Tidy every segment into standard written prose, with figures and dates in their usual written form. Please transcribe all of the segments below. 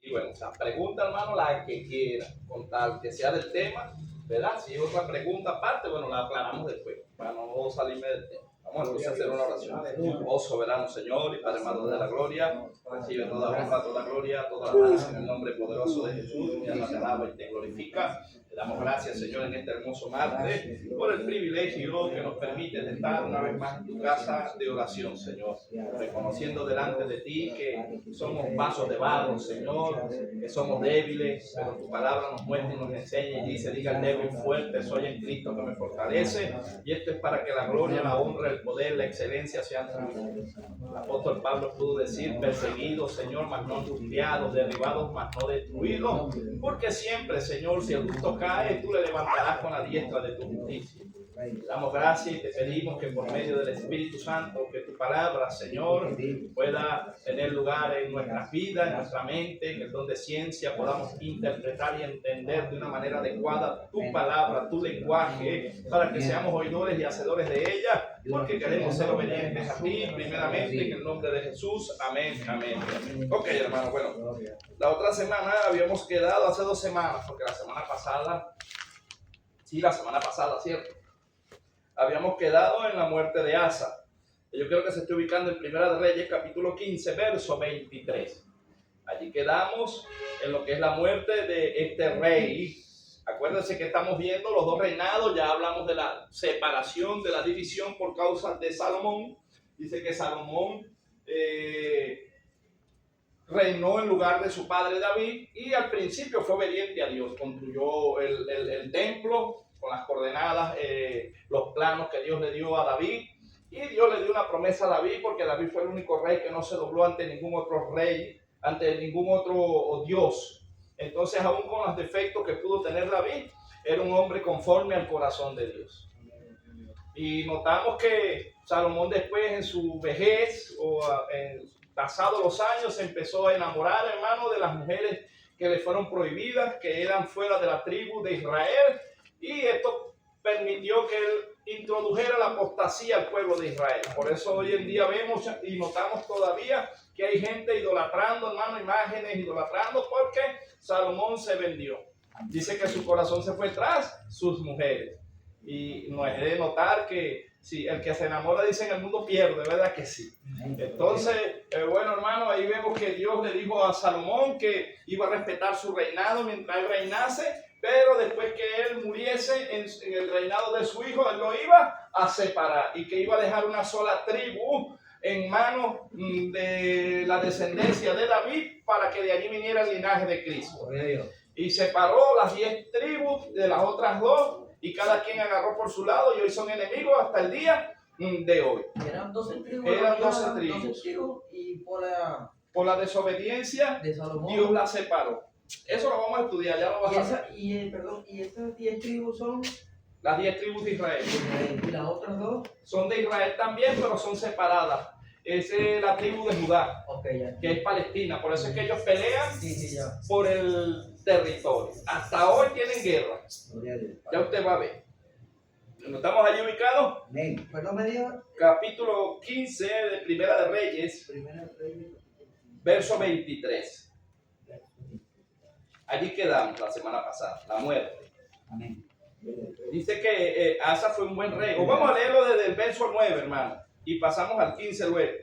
Y bueno, la pregunta, hermano, la que quiera, con tal que sea del tema, ¿verdad? Si hay otra pregunta aparte, bueno, la aclaramos después, para no salirme del tema. Vamos entonces a hacer una oración. Oh soberano Señor y Padre amado de la gloria, recibe toda honra, toda gloria, toda alabanza en el nombre poderoso de Jesús. Mi alma te alaba y te glorifica. Te damos gracias, Señor, en este hermoso martes, por el privilegio que nos permite de estar una vez más en tu casa de oración, Señor. Reconociendo delante de ti que somos vasos de barro, Señor, que somos débiles, pero tu palabra nos muestra y nos enseña y dice: diga el débil fuerte, soy en Cristo que me fortalece. Y esto es para que la gloria, la honra, el poder, la excelencia sean tuyos. El apóstol Pablo pudo decir: perseguidos, Señor, mas no angustiados, derribados, mas no destruidos, porque siempre, Señor, si el justo cae, tú le levantarás con la diestra de tu justicia. Damos gracias y te pedimos que por medio del Espíritu Santo, que tu palabra, Señor, pueda tener lugar en nuestras vidas, en nuestra mente, en el don de ciencia, podamos interpretar y entender de una manera adecuada tu palabra, tu lenguaje, para que seamos oidores y hacedores de ella, porque queremos ser obedientes a ti, primeramente, en el nombre de Jesús. Amén, amén. Ok, hermano, bueno, la otra semana habíamos quedado, hace 2 semanas, porque la semana pasada, ¿cierto? Habíamos quedado en la muerte de Asa. Yo creo que se esté ubicando en Primera de Reyes, capítulo 15, verso 23. Allí quedamos en lo que es la muerte de este rey. Acuérdense que estamos viendo los 2 reinados. Ya hablamos de la separación, de la división por causa de Salomón. Dice que Salomón reinó en lugar de su padre David, y al principio fue obediente a Dios. Construyó el templo con las coordenadas, los planos que Dios le dio a David, y Dios le dio una promesa a David, porque David fue el único rey que no se dobló ante ningún otro rey, ante ningún otro Dios. Entonces, aún con los defectos que pudo tener David, era un hombre conforme al corazón de Dios. Y notamos que Salomón después, en su vejez o pasados los años, se empezó a enamorar, hermano, de las mujeres que le fueron prohibidas, que eran fuera de la tribu de Israel, y esto permitió que él introdujera la apostasía al pueblo de Israel. Por eso hoy en día vemos y notamos todavía que hay gente idolatrando, hermano, imágenes, idolatrando, porque Salomón se vendió. Dice que su corazón se fue tras sus mujeres. Y no es de notar que sí, el que se enamora, dice, en el mundo pierde, ¿verdad que sí? Entonces, bueno, hermano, ahí vemos que Dios le dijo a Salomón que iba a respetar su reinado mientras él reinase, pero después que él muriese en el reinado de su hijo, él lo iba a separar, y que iba a dejar una sola tribu en manos de la descendencia de David, para que de allí viniera el linaje de Cristo. Y separó las 10 tribus de las otras 2, y cada quien agarró por su lado, y hoy son enemigos hasta el día de hoy. Eran 12 tribus. Eran 12 tribus. 12 tribus, y por la desobediencia de Salomón, Dios la separó. Eso lo vamos a estudiar, ya lo vas a ver. Y esas 10 tribus son las 10 tribus de Israel. ¿Y las otras 2? Son de Israel también, pero son separadas. Esa es la tribu de Judá, que es Palestina. Por eso es que ellos pelean por el territorio. Hasta hoy tienen guerra. Ya usted va a ver. ¿No estamos allí ubicados? Capítulo 15 de Primera de Reyes, verso 23. Allí quedamos la semana pasada, la muerte. Amén. Dice que Asa fue un buen rey. O vamos a leerlo desde el verso 9, hermano, y pasamos al 15 luego,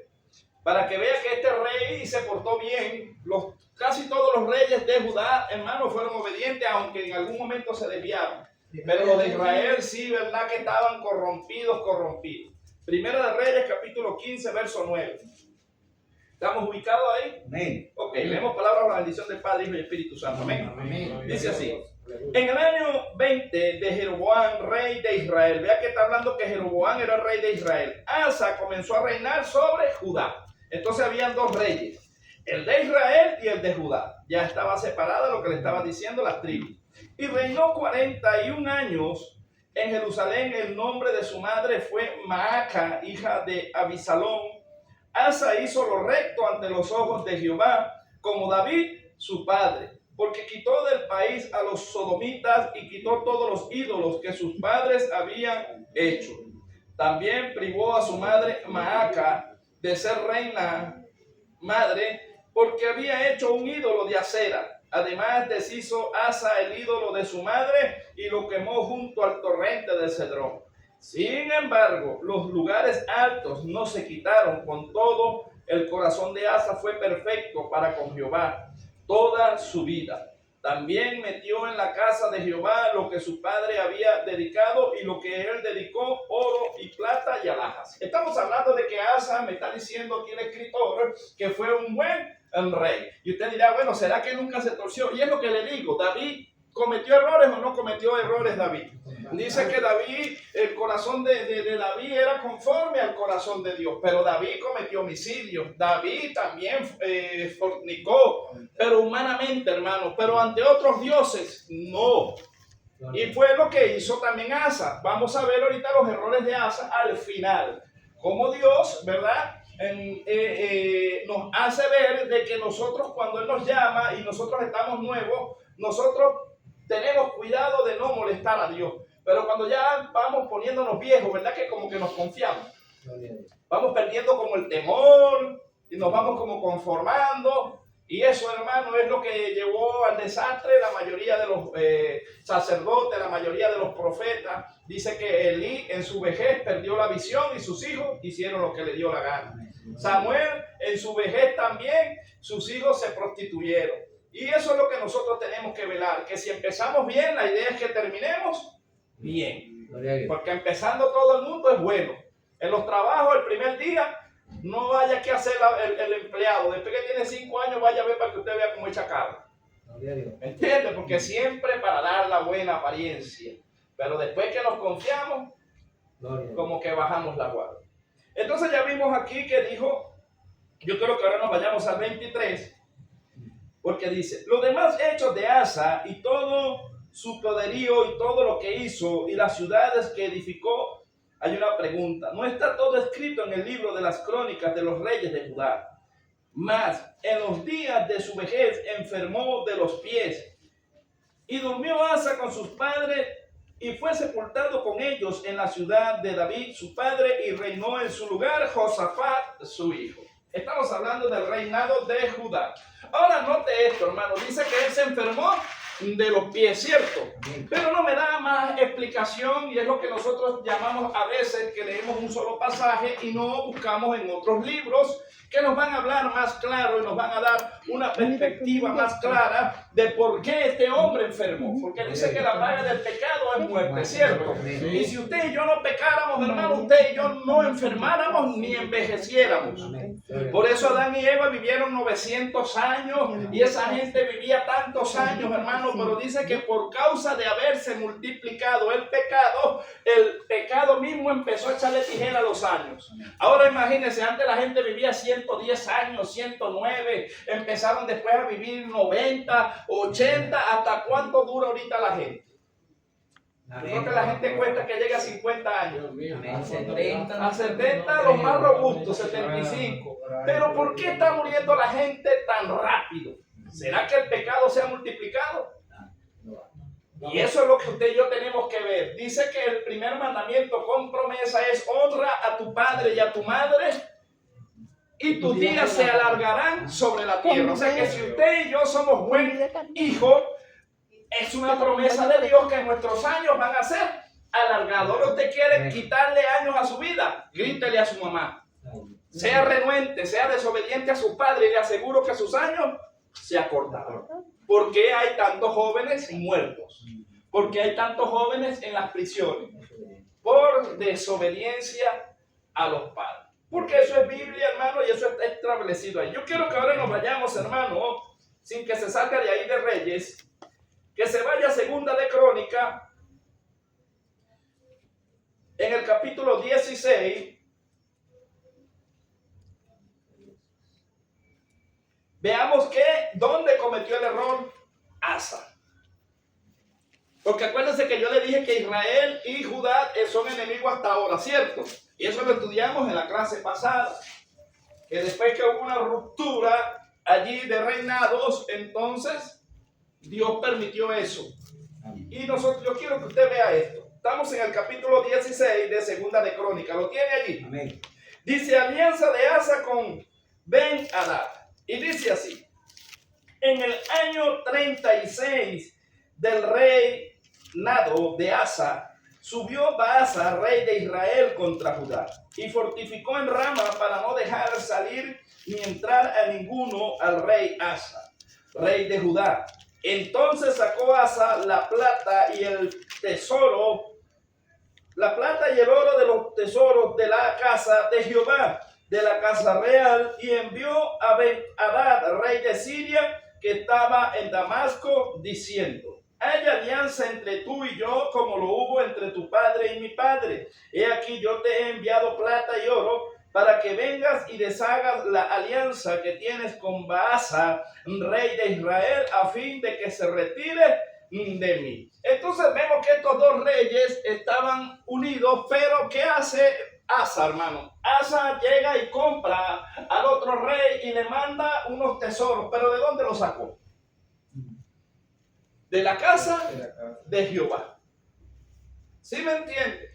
para que vea que este rey se portó bien. Casi todos los reyes de Judá, hermano, fueron obedientes, aunque en algún momento se desviaron. Pero los de Israel sí, verdad que estaban corrompidos. Primera de Reyes, capítulo 15, verso 9. ¿Estamos ubicados ahí? Amén. Ok, leemos palabras de la bendición del Padre, Hijo y Espíritu Santo. Amén. Amén. Dice así: en el año 20 de Jeroboam, rey de Israel. Vea que está hablando que Jeroboam era el rey de Israel. Asa comenzó a reinar sobre Judá. Entonces habían 2 reyes, el de Israel y el de Judá. Ya estaba separada, lo que le estaba diciendo, las tribus. Y reinó 41 años en Jerusalén. El nombre de su madre fue Maaca, hija de Abisalón. Asa hizo lo recto ante los ojos de Jehová, como David su padre, porque quitó del país a los sodomitas y quitó todos los ídolos que sus padres habían hecho. También privó a su madre Maaca de ser reina madre porque había hecho un ídolo de acera. Además deshizo Asa el ídolo de su madre y lo quemó junto al torrente de Cedrón. Sin embargo, los lugares altos no se quitaron. Con todo, el corazón de Asa fue perfecto para con Jehová toda su vida. También metió en la casa de Jehová lo que su padre había dedicado y lo que él dedicó, oro y plata y alhajas. Estamos hablando de que Asa, me está diciendo aquí el escritor, que fue un buen rey. Y usted dirá, bueno, ¿será que nunca se torció? Y es lo que le digo, David, ¿cometió errores o no cometió errores David? Dice que David, el corazón de David era conforme al corazón de Dios, pero David cometió homicidio, David también fornicó, pero humanamente, hermano, pero ante otros dioses, no. Y fue lo que hizo también Asa. Vamos a ver ahorita los errores de Asa al final. Como Dios, ¿verdad? Nos hace ver de que nosotros cuando Él nos llama y nosotros estamos nuevos, nosotros tenemos cuidado de no molestar a Dios. Pero cuando ya vamos poniéndonos viejos, ¿verdad? Que como que nos confiamos. Vamos perdiendo como el temor y nos vamos como conformando. Y eso, hermano, es lo que llevó al desastre la mayoría de los sacerdotes, la mayoría de los profetas. Dice que Elí en su vejez perdió la visión y sus hijos hicieron lo que le dio la gana. Samuel en su vejez también, sus hijos se prostituyeron. Y eso es lo que nosotros tenemos que velar, que si empezamos bien, la idea es que terminemos bien. Porque empezando todo el mundo es bueno. En los trabajos, el primer día, no vaya que hacer el empleado. Después que tiene 5 años, vaya a ver para que usted vea cómo echa cara. ¿Entiende? Porque siempre para dar la buena apariencia. Pero después que nos confiamos, como que bajamos la guardia. Entonces ya vimos aquí que dijo, yo creo que ahora nos vayamos al 23, porque dice, los demás hechos de Asa y todo su poderío y todo lo que hizo y las ciudades que edificó, hay una pregunta. ¿No está todo escrito en el libro de las crónicas de los reyes de Judá? Mas en los días de su vejez enfermó de los pies y durmió Asa con sus padres y fue sepultado con ellos en la ciudad de David, su padre, y reinó en su lugar Josafat, su hijo. Estamos hablando del reinado de Judá. Ahora note esto, hermano. Dice que él se enfermó de los pies, ¿cierto? Pero no me da más explicación y es lo que nosotros llamamos a veces que leemos un solo pasaje y no buscamos en otros libros que nos van a hablar más claro y nos van a dar una perspectiva más clara de por qué este hombre enfermó. Porque dice que la paga del pecado es muerte, ¿cierto? Y si usted y yo no pecáramos, hermano, usted y yo no enfermáramos ni envejeciéramos. Por eso Adán y Eva vivieron 900 años y esa gente vivía tantos años, hermano, pero dice que por causa de haberse multiplicado el pecado mismo empezó a echarle tijera a los años. Ahora imagínense, antes la gente vivía 110 años, 109, empezaron después a vivir 90, 80, ¿hasta cuánto dura ahorita la gente? Yo creo que la gente cuenta que llega a 50 años. A 70 los más robustos, 75. Pero ¿por qué está muriendo la gente tan rápido? ¿Será que el pecado se ha multiplicado? Y eso es lo que usted y yo tenemos que ver. Dice que el primer mandamiento con promesa es honra a tu padre y a tu madre y tus días se alargarán sobre la tierra. O sea que si usted y yo somos buen hijo, es una promesa de Dios que nuestros años van a ser alargados. Ahora usted quiere quitarle años a su vida, grítele a su mamá. Sea renuente, sea desobediente a su padre y le aseguro que sus años se acortarán. ¿Por qué hay tantos jóvenes muertos? ¿Por qué hay tantos jóvenes en las prisiones? Por desobediencia a los padres. Porque eso es Biblia, hermano, y eso está establecido ahí. Yo quiero que ahora nos vayamos, hermano, sin que se salga de ahí de Reyes, que se vaya a Segunda de Crónica, en el capítulo 16. Veamos dónde cometió el error Asa. Porque acuérdense que yo le dije que Israel y Judá son enemigos hasta ahora, ¿cierto? Y eso lo estudiamos en la clase pasada. Que después que hubo una ruptura allí de reinados, entonces Dios permitió eso. Y yo quiero que usted vea esto. Estamos en el capítulo 16 de Segunda de Crónica. ¿Lo tiene allí? Amén. Dice, alianza de Asa con Ben-Hadad. Y dice así: en el año 36 del reinado de Asa, subió Baasa, rey de Israel, contra Judá, y fortificó en Rama para no dejar salir ni entrar a ninguno al rey Asa, rey de Judá. Entonces sacó Asa la plata y el tesoro, la plata y el oro de los tesoros de la casa de Jehová, de la casa real, y envió a Ben-Hadad, rey de Siria, que estaba en Damasco, diciendo: hay alianza entre tú y yo, como lo hubo entre tu padre y mi padre. He aquí, yo te he enviado plata y oro para que vengas y deshagas la alianza que tienes con Baasa, rey de Israel, a fin de que se retire de mí. Entonces vemos que estos dos reyes estaban unidos, pero ¿qué hace Asa, hermano? Asa llega y compra al otro rey y le manda unos tesoros, pero ¿de dónde los sacó? De la casa de Jehová. ¿Sí me entiende?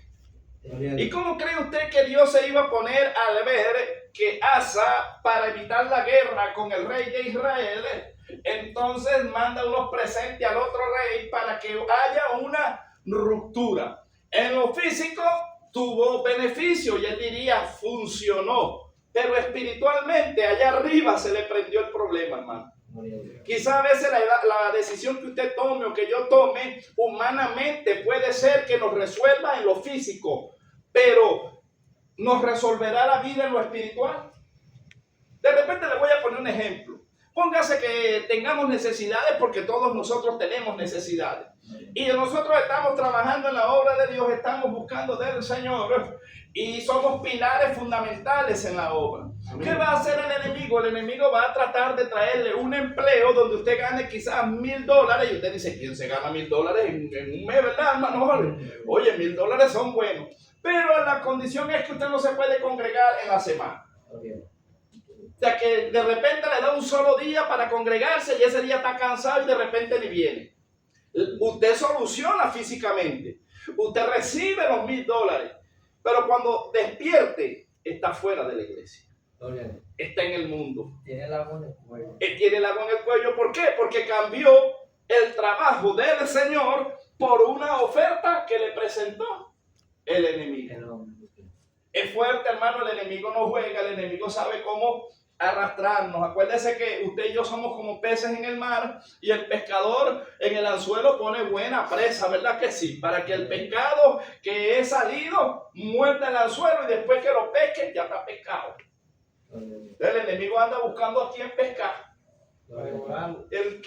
¿Y cómo cree usted que Dios se iba a poner al ver que Asa, para evitar la guerra con el rey de Israel, entonces manda unos presentes al otro rey para que haya una ruptura? En lo físico tuvo beneficio y él diría funcionó, pero espiritualmente allá arriba se le prendió el problema, hermano. Quizá a veces la decisión que usted tome o que yo tome humanamente puede ser que nos resuelva en lo físico, pero ¿nos resolverá la vida en lo espiritual? De repente le voy a poner un ejemplo. Póngase que tengamos necesidades, porque todos nosotros tenemos necesidades. Y nosotros estamos trabajando en la obra de Dios, estamos buscando del Señor y somos pilares fundamentales en la obra. ¿Qué va a hacer el enemigo? El enemigo va a tratar de traerle un empleo donde usted gane quizás $1,000 y usted dice: ¿quién se gana $1,000 en un mes, verdad, hermano? Oye, $1,000 son buenos, pero la condición es que usted no se puede congregar en la semana. O sea, que de repente le da un solo día para congregarse y ese día está cansado y de repente ni viene. Usted soluciona físicamente, usted recibe los $1,000, pero cuando despierte está fuera de la iglesia, está en el mundo. Tiene el agua en el cuello. Tiene el agua en el cuello. ¿Por qué? Porque cambió el trabajo del Señor por una oferta que le presentó el enemigo. Es fuerte, hermano. El enemigo no juega, el enemigo sabe cómo arrastrarnos. Acuérdese que usted y yo somos como peces en el mar y el pescador en el anzuelo pone buena presa, ¿verdad que sí? Para que el pescado que es salido muerda el anzuelo y después que lo pesque ya está pescado. El enemigo anda buscando a quien pescar. El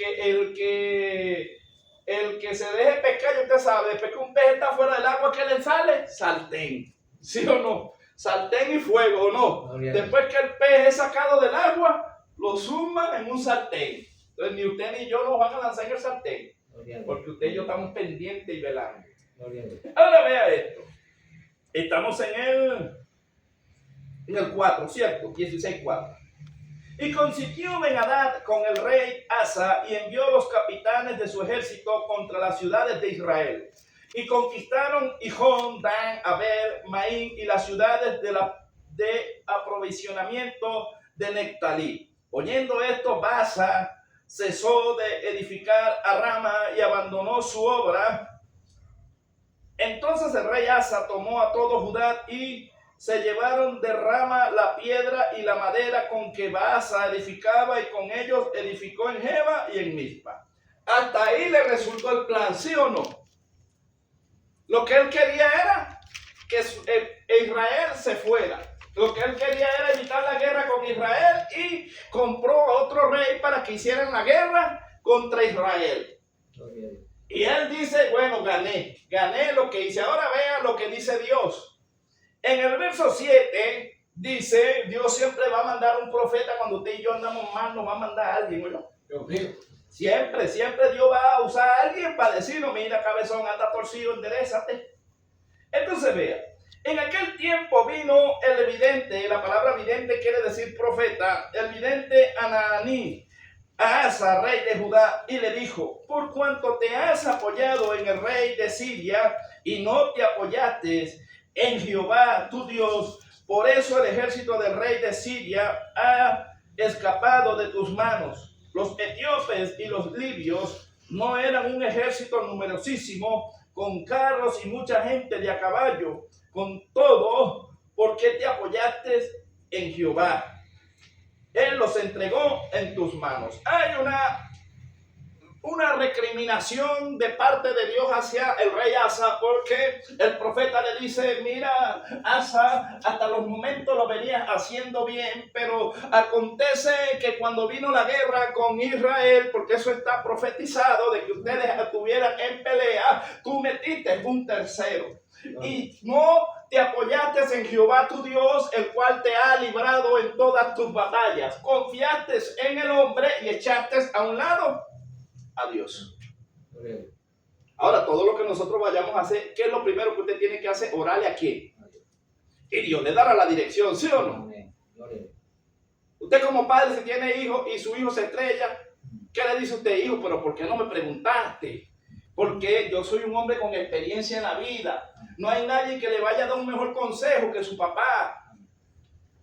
que se deje pescar, usted sabe, después que un pez está fuera del agua, ¿qué le sale? Sartén, ¿sí o no? Sartén y fuego, ¿o no? Después que el pez es sacado del agua, lo zumban en un sartén. Entonces ni usted ni yo nos van a lanzar en el sartén, porque usted y yo estamos pendientes y velando. Ahora vea esto. Estamos en el 4, ¿cierto? 16:4. Y consintió Ben-Hadad con el rey Asa y envió los capitanes de su ejército contra las ciudades de Israel. Y conquistaron Hijón, Dan, Abel, Maín y las ciudades de aprovisionamiento de Nectalí. Oyendo esto, Baasa cesó de edificar a Rama y abandonó su obra. Entonces el rey Asa tomó a todo Judá y se llevaron de Rama la piedra y la madera con que Baasa edificaba, y con ellos edificó en Geba y en Mizpa. Hasta ahí le resultó el plan, ¿sí o no? Lo que él quería era que Israel se fuera. Lo que él quería era evitar la guerra con Israel y compró a otro rey para que hicieran la guerra contra Israel. Y él dice: bueno, gané lo que hice. Ahora vea lo que dice Dios. En el verso 7 dice: Dios siempre va a mandar un profeta. Cuando usted y yo andamos mal, nos va a mandar a alguien, ¿no? Siempre Dios va a usar a alguien para decirnos: mira, cabezón, anda torcido, enderezate. Entonces vea, en aquel tiempo vino el vidente. La palabra vidente quiere decir profeta. El vidente Ananí a Asa, rey de Judá, y le dijo: por cuanto te has apoyado en el rey de Siria y no te apoyaste en Jehová tu Dios, por eso el ejército del rey de Siria ha escapado de tus manos. Los etíopes y los libios no eran un ejército numerosísimo, con carros y mucha gente de a caballo. Con todo, ¿por qué te apoyaste en Jehová? Él los entregó en tus manos. Hay una recriminación de parte de Dios hacia el rey Asa, porque el profeta le dice: mira, Asa, hasta los momentos lo venías haciendo bien, pero acontece que cuando vino la guerra con Israel, porque eso está profetizado de que ustedes estuvieran en pelea, tú metiste un tercero y no te apoyaste en Jehová tu Dios, el cual te ha librado en todas tus batallas. Confiaste en el hombre y echaste a un lado a Dios. Ahora, todo lo que nosotros vayamos a hacer, ¿qué es lo primero que usted tiene que hacer? Orarle a quién. Y Dios le dará la dirección, ¿sí o no? Usted como padre, si tiene hijos y su hijo se estrella, ¿qué le dice usted? Hijo, pero ¿por qué no me preguntaste? Porque yo soy un hombre con experiencia en la vida. No hay nadie que le vaya a dar un mejor consejo que su papá.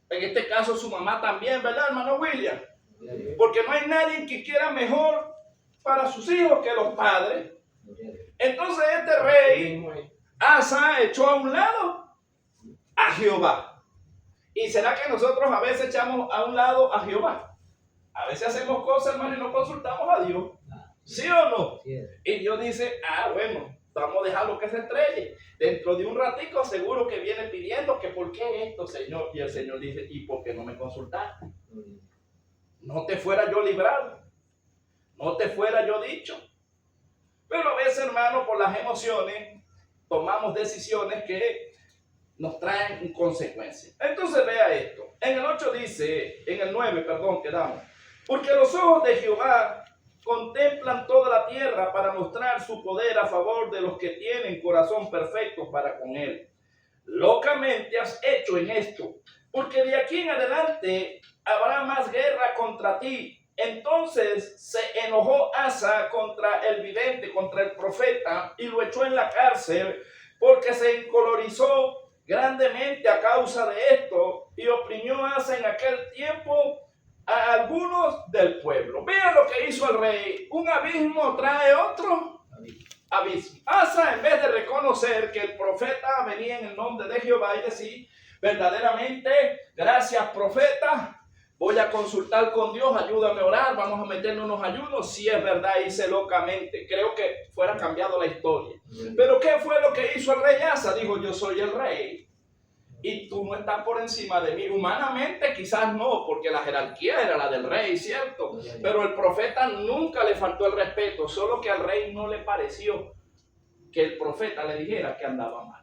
En este caso su mamá también, ¿verdad, hermano William? Porque no hay nadie que quiera mejor para sus hijos que los padres. Entonces este rey Asa echó a un lado a Jehová. ¿Y será que nosotros a veces echamos a un lado a Jehová? A veces hacemos cosas, hermano, y no consultamos a Dios. ¿Sí o no? Y Dios dice: bueno, vamos a dejarlo que se estrelle. Dentro de un ratico seguro que viene pidiendo que ¿por qué esto, Señor? Y el Señor dice: ¿y por qué no me consultaste? No te fuera yo librado, no te fuera yo dicho. Pero a veces, hermano, por las emociones tomamos decisiones que nos traen consecuencias. Entonces vea esto. En el 8 dice, en el 9, perdón, quedamos. Porque los ojos de Jehová contemplan toda la tierra para mostrar su poder a favor de los que tienen corazón perfecto para con él. Locamente has hecho en esto, porque de aquí en adelante habrá más guerra contra ti. Entonces se enojó Asa contra el vidente, contra el profeta, y lo echó en la cárcel, porque se encolorizó grandemente a causa de esto, y oprimió Asa en aquel tiempo a algunos del pueblo. Vean lo que hizo el rey. Un abismo trae otro abismo. Asa, en vez de reconocer que el profeta venía en el nombre de Jehová y decir: verdaderamente, gracias profeta, voy a consultar con Dios, ayúdame a orar, vamos a meternos unos ayunos. Si es verdad, hice locamente. Creo que fuera cambiado la historia. Pero ¿qué fue lo que hizo el rey Asa? Dijo: yo soy el rey y tú no estás por encima de mí. Humanamente quizás no, porque la jerarquía era la del rey, ¿cierto? Pero el profeta nunca le faltó el respeto, solo que al rey no le pareció que el profeta le dijera que andaba mal.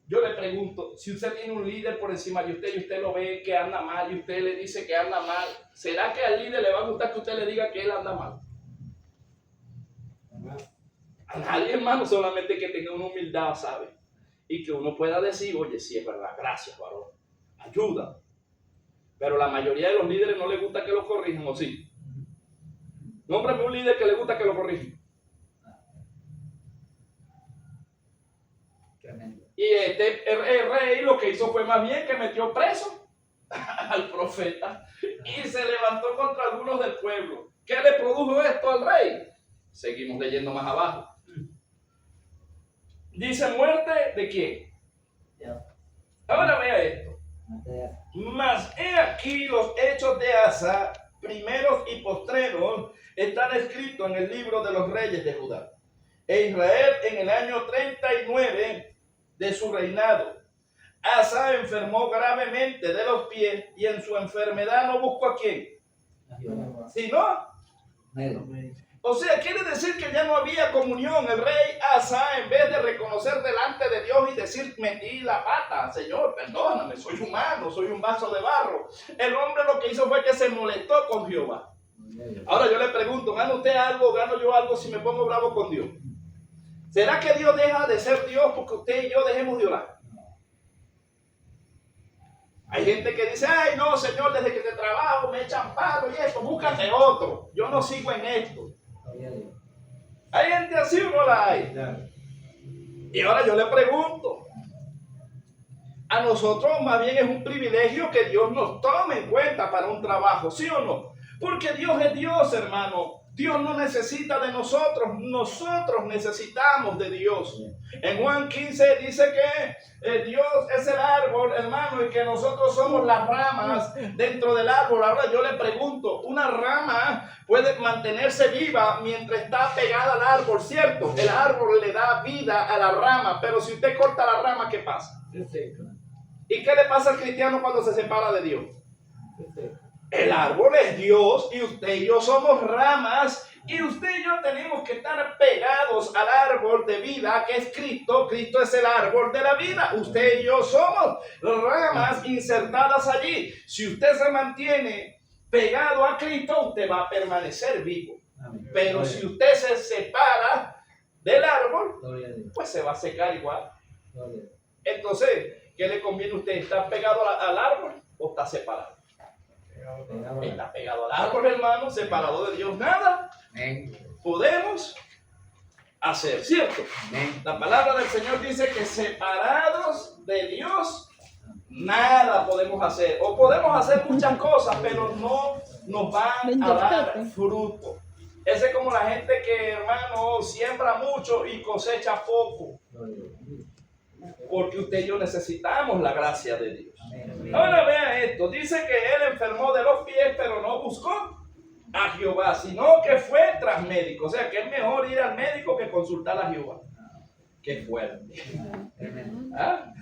Yo le pregunto, si usted tiene un líder por encima de usted y usted lo ve que anda mal y usted le dice que anda mal, ¿será que al líder le va a gustar que usted le diga que él anda mal? A nadie, hermano, solamente que tenga una humildad, ¿sabe? Y que uno pueda decir: oye, sí es verdad, gracias, varón, ayuda. Pero la mayoría de los líderes no les gusta que los corrijan, ¿o sí? Nómbrame un líder que le gusta que lo corrijan. Y el rey lo que hizo fue más bien que metió preso al profeta y se levantó contra algunos del pueblo. ¿Qué le produjo esto al rey? Seguimos leyendo más abajo. Dice: muerte de quién. Ahora vea esto. Mas he aquí los hechos de Asa, primeros y postreros, están escritos en el libro de los reyes de Judá. E Israel en el año 39 de su reinado. Asa enfermó gravemente de los pies y en su enfermedad no buscó a quién. Sino, o sea, quiere decir que ya no había comunión. El rey Asa, en vez de reconocer delante de Dios y decir: metí la pata, Señor, perdóname, soy humano, soy un vaso de barro, el hombre lo que hizo fue que se molestó con Jehová. Ahora yo le pregunto: ¿gana usted algo, gano yo algo si me pongo bravo con Dios? ¿Será que Dios deja de ser Dios porque usted y yo dejemos de orar? Hay gente que dice: ay no, Señor, desde que te trabajo me echan palo y esto, búscate otro, yo no sigo en esto. ¿Hay gente así o no la hay? Y ahora yo le pregunto: A nosotros más bien es un privilegio que Dios nos tome en cuenta para un trabajo, ¿sí o no? Porque Dios es Dios, hermano. Dios no necesita de nosotros necesitamos de Dios. En Juan 15 dice que Dios es el árbol, hermano, y que nosotros somos las ramas dentro del árbol. Ahora yo le pregunto, una rama puede mantenerse viva mientras está pegada al árbol, ¿cierto? El árbol le da vida a la rama, pero si usted corta la rama, ¿qué pasa? ¿Y qué le pasa al cristiano cuando se separa de Dios? El árbol es Dios y usted y yo somos ramas y usted y yo tenemos que estar pegados al árbol de vida que es Cristo. Cristo es el árbol de la vida. Usted y yo somos ramas insertadas allí. Si usted se mantiene pegado a Cristo, usted va a permanecer vivo. Pero si usted se separa del árbol, pues se va a secar igual. Entonces, ¿qué le conviene a usted? ¿Estar pegado al árbol o está separado? Está pegado al árbol, hermano, separado de Dios, nada podemos hacer, ¿cierto? La palabra del Señor dice que separados de Dios, nada podemos hacer. O podemos hacer muchas cosas, pero no nos van a dar fruto. Ese es como la gente que, hermano, siembra mucho y cosecha poco. Porque usted y yo necesitamos la gracia de Dios. Ahora vea esto, dice que él enfermó de los pies, pero no buscó a Jehová, sino que fue tras médico. O sea, que es mejor ir al médico que consultar a Jehová. Qué fuerte. ¿Ah?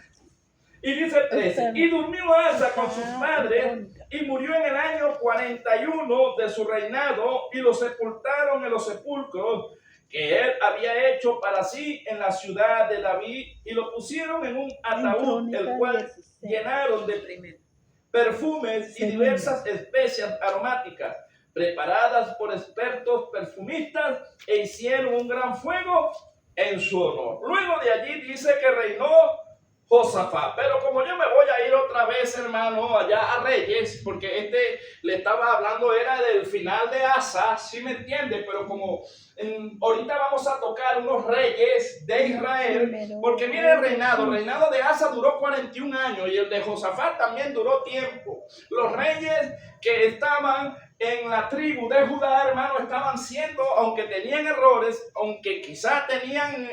Y dice el 13, y durmió Asa con sus padres y murió en el año 41 de su reinado y lo sepultaron en los sepulcros que él había hecho para sí en la ciudad de David y lo pusieron en un ataúd, el cual llenaron de perfumes y diversas especias aromáticas preparadas por expertos perfumistas e hicieron un gran fuego en su honor. Luego de allí dice que reinó Josafat. Pero como yo me voy a ir otra vez, hermano, allá a Reyes, porque le estaba hablando era del final de Asa, ¿sí me entiende? Pero como ahorita vamos a tocar unos reyes de Israel, porque mire el reinado de Asa duró 41 años y el de Josafat también duró tiempo. Los reyes que estaban en la tribu de Judá, hermano, estaban siendo, aunque tenían errores, aunque quizás tenían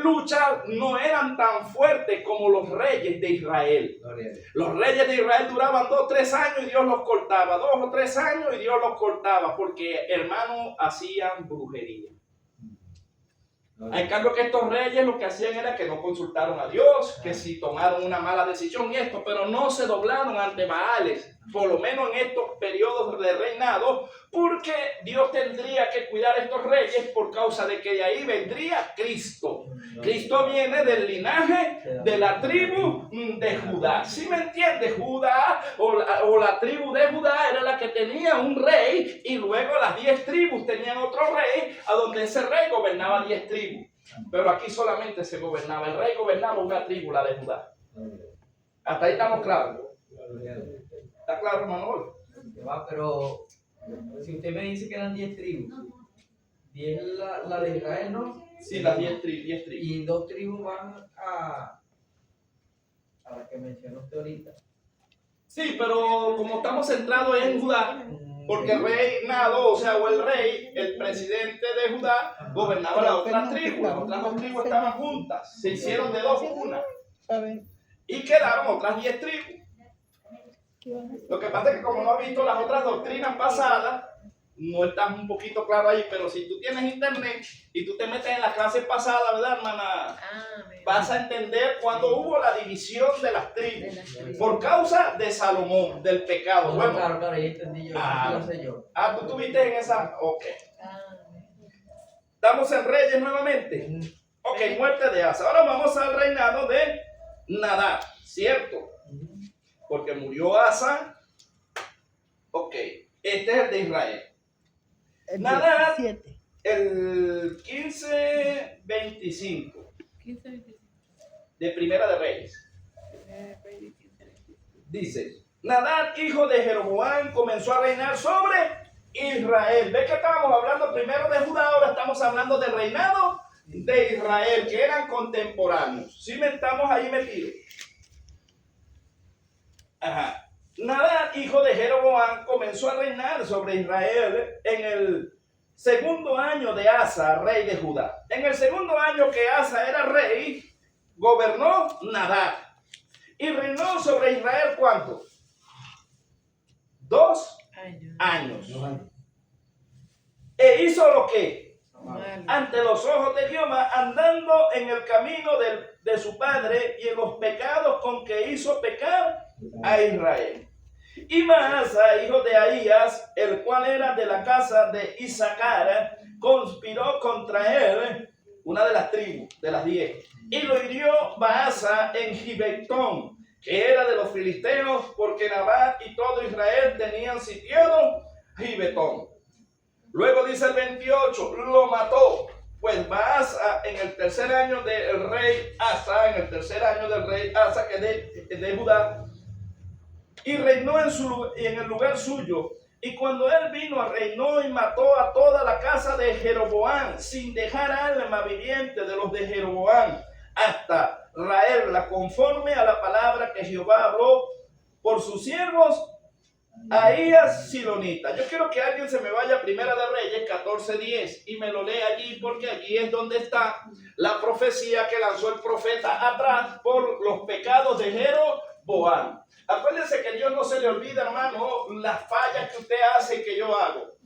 luchas, no eran tan fuertes como los reyes de Israel. Los reyes de Israel duraban 2 o 3 años y Dios los cortaba, 2 o 3 años y Dios los cortaba, porque, hermano, hacían brujería. En cambio que estos reyes lo que hacían era que no consultaron a Dios, que si tomaron una mala decisión y esto, pero no se doblaron ante Baales, por lo menos en estos periodos de reinado, porque Dios tendría que cuidar a estos reyes por causa de que de ahí vendría Cristo. Cristo viene del linaje de la tribu de Judá. ¿Sí me entiende? Judá o la tribu de Judá era la que tenía un rey y luego las 10 tribus tenían otro rey, a donde ese rey gobernaba 10 tribus. Pero aquí solamente se gobernaba, el rey gobernaba una tribu, la de Judá. Hasta ahí estamos claros. ¿Está claro, Manuel? Pero si usted me dice que eran 10 tribus, 10 la de Israel, ¿no? Sí, las 10 tribus. Y 2 tribus van a la que mencionó usted ahorita. Sí, pero como estamos centrados en Judá, porque el reinado, o el rey, el presidente de Judá, gobernaba las otras tribus. Las otras 2 tribus estaban juntas, se hicieron de 2 una. Y quedaron otras 10 tribus. Lo que pasa es que como no has visto las otras doctrinas pasadas, no estás un poquito claro ahí, pero si tú tienes internet y tú te metes en la clase pasada, ¿verdad, hermana? Vas a entender cuando hubo la división de las tribus por causa de Salomón, del pecado. Bueno, claro, ya entendí yo. ¿Tú estuviste en esa? Ok. ¿Estamos en Reyes nuevamente? Ok, muerte de Asa. Ahora vamos al reinado de Nadab, ¿cierto? Porque murió Asa. Ok, este es el de Israel. Nadab, el 15:25 de Primera de Reyes. Dice, Nadab, hijo de Jeroboam, comenzó a reinar sobre Israel. ¿Ves que estábamos hablando primero de Judá? Ahora estamos hablando del reinado de Israel, que eran contemporáneos. ¿Sí me estamos ahí metidos? Ajá. Nadab, hijo de Jeroboam, comenzó a reinar sobre Israel en el segundo año de Asa, rey de Judá. En el segundo año que Asa era rey, gobernó Nadab. Y reinó sobre Israel, ¿cuánto? 2 años. E hizo lo que ante los ojos de Jehová, andando en el camino de su padre y en los pecados con que hizo pecar a Israel. Y Maasa, hijo de Ahías, el cual era de la casa de Isaacar, conspiró contra él, una de las tribus, de las 10, y lo hirió Maasa en Gibetón, que era de los filisteos, porque Nabat y todo Israel tenían sitiado Gibetón. Luego dice el 28, lo mató, pues Baasa en el tercer año del rey Asa, que es de Judá, y reinó en el lugar suyo. Y cuando él vino, reinó y mató a toda la casa de Jeroboam, sin dejar alma viviente de los de Jeroboam, hasta raerla, conforme a la palabra que Jehová habló por sus siervos Ahías Silonita. Yo quiero que alguien se me vaya a Primera de Reyes 14:10 y me lo lea allí, porque allí es donde está la profecía que lanzó el profeta atrás por los pecados de Jeroboam. Acuérdense que Dios no se le olvida, hermano, las fallas que usted hace y que yo hago.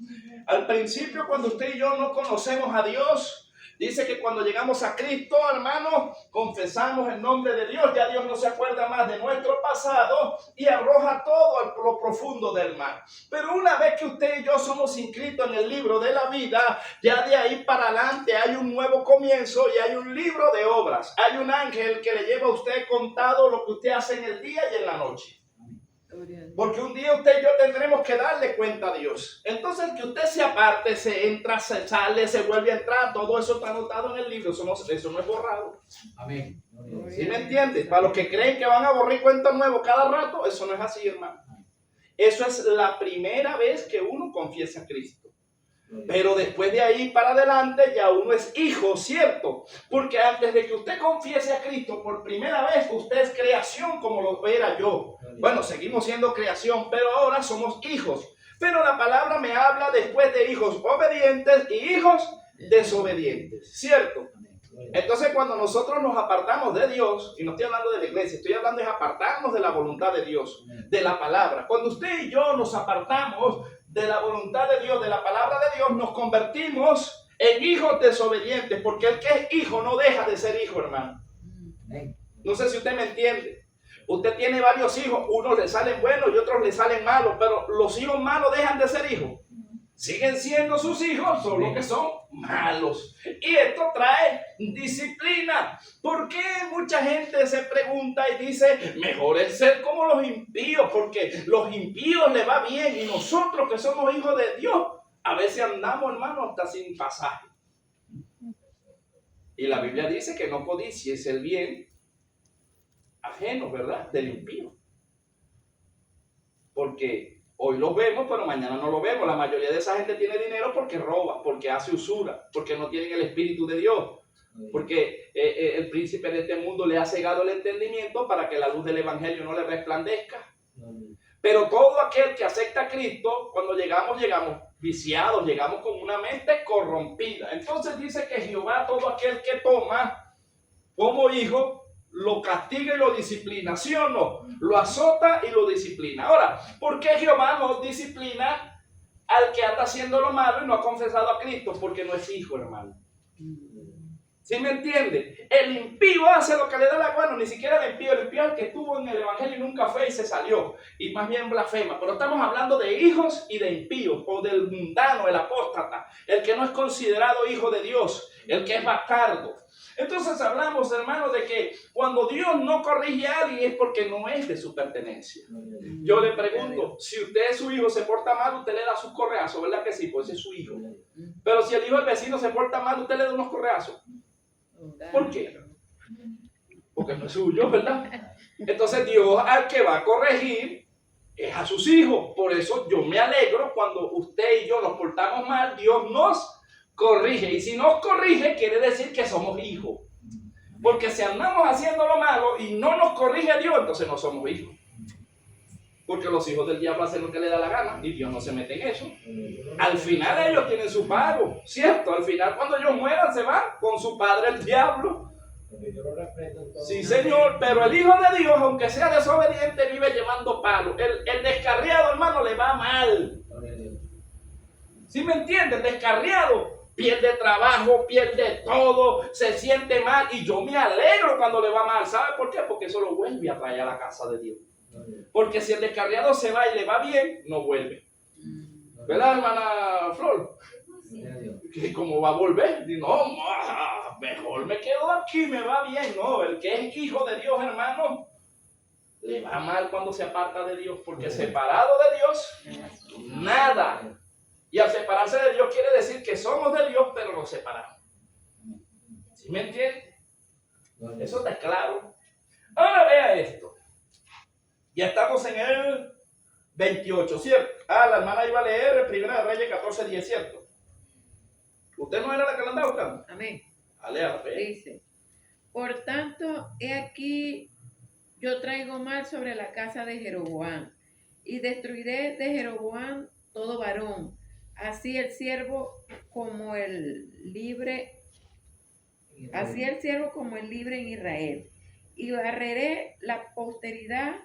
Al principio, cuando usted y yo no conocemos a Dios, dice que cuando llegamos a Cristo, hermano, confesamos el nombre de Dios. Ya Dios no se acuerda más de nuestro pasado y arroja todo a lo profundo del mar. Pero una vez que usted y yo somos inscritos en el libro de la vida, ya de ahí para adelante hay un nuevo comienzo y hay un libro de obras. Hay un ángel que le lleva a usted contado lo que usted hace en el día y en la noche. Porque un día usted y yo tendremos que darle cuenta a Dios. Entonces, que usted se aparte, se entra, se sale, se vuelve a entrar, todo eso está anotado en el libro. Eso no es borrado. Amén. ¿Sí me entiendes? Para los que creen que van a borrar cuentas nuevas cada rato, eso no es así, hermano. Eso es la primera vez que uno confiesa a Cristo. Pero después de ahí para adelante ya uno es hijo, ¿cierto? Porque antes de que usted confiese a Cristo por primera vez, usted es creación como lo era yo. Bueno, seguimos siendo creación, pero ahora somos hijos. Pero la palabra me habla después de hijos obedientes y hijos desobedientes, ¿cierto? Entonces cuando nosotros nos apartamos de Dios, y no estoy hablando de la iglesia, estoy hablando de apartarnos de la voluntad de Dios, de la palabra. Cuando usted y yo nos apartamos de la voluntad de Dios, de la palabra de Dios, nos convertimos en hijos desobedientes, porque el que es hijo no deja de ser hijo, hermano. No sé si usted me entiende. Usted tiene varios hijos, unos le salen buenos y otros le salen malos, pero los hijos malos dejan de ser hijos. Siguen siendo sus hijos, solo que son malos. Y esto trae disciplina. ¿Por qué mucha gente se pregunta y dice, mejor es ser como los impíos? Porque los impíos les va bien y nosotros que somos hijos de Dios, a veces andamos, hermano, hasta sin pasaje. Y la Biblia dice que no codicies el bien ajeno, ¿verdad? Del impío. Porque hoy lo vemos, pero mañana no lo vemos. La mayoría de esa gente tiene dinero porque roba, porque hace usura, porque no tienen el Espíritu de Dios. Porque el príncipe de este mundo le ha cegado el entendimiento para que la luz del Evangelio no le resplandezca. Pero todo aquel que acepta a Cristo, cuando llegamos viciados, llegamos con una mente corrompida. Entonces dice que Jehová, todo aquel que toma como hijo, lo castiga y lo disciplina, ¿sí o no? Lo azota y lo disciplina. Ahora, ¿por qué Jehová no disciplina al que anda haciendo lo malo y no ha confesado a Cristo? Porque no es hijo, hermano. ¿Sí me entiende? El impío hace lo que le da la gana, ni siquiera el impío es el que estuvo en el Evangelio y nunca fue y se salió, y más bien blasfema. Pero estamos hablando de hijos y de impíos, o del mundano, el apóstata, el que no es considerado hijo de Dios, el que es bastardo. Entonces hablamos, hermanos, de que cuando Dios no corrige a alguien es porque no es de su pertenencia. Yo le pregunto, si usted es su hijo, se porta mal, usted le da sus correazos, ¿verdad que sí? Pues es su hijo. Pero si el hijo del vecino se porta mal, usted le da unos correazos. ¿Por qué? Porque no es suyo, ¿verdad? Entonces Dios al que va a corregir es a sus hijos. Por eso yo me alegro cuando usted y yo nos portamos mal, Dios nos corrige. Y si nos corrige, quiere decir que somos hijos. Porque si andamos haciendo lo malo y no nos corrige Dios, entonces no somos hijos. Porque los hijos del diablo hacen lo que les da la gana y Dios no se mete en eso. Al final ellos tienen su pago, ¿cierto? Al final cuando ellos mueran se van con su padre el diablo. Sí, Señor, pero el Hijo de Dios, aunque sea desobediente, vive llevando palos. El descarriado, hermano, le va mal. ¿Sí me entiende? El descarriado pierde trabajo, pierde todo, se siente mal. Y yo me alegro cuando le va mal. ¿Sabe por qué? Porque eso lo vuelve a traer a la casa de Dios. Porque si el descarriado se va y le va bien, no vuelve. ¿Verdad, hermana Flor? ¿Que cómo va a volver? No, mejor me quedo aquí, me va bien. No, el que es hijo de Dios, hermano, le va mal cuando se aparta de Dios. Porque separado de Dios, nada. Y al separarse de Dios quiere decir que somos de Dios, pero nos separamos. ¿Sí me entiende? Eso está claro. Ahora vea esto. Ya estamos en el 28, ¿cierto? La hermana iba a leer 1 Reyes 14:10, ¿cierto? ¿Usted no era la que la andaba buscando? Amén. Alea, Dice, por tanto, he aquí, yo traigo mal sobre la casa de Jeroboam, y destruiré de Jeroboam todo varón, así el siervo como el libre, en Israel, y barreré la posteridad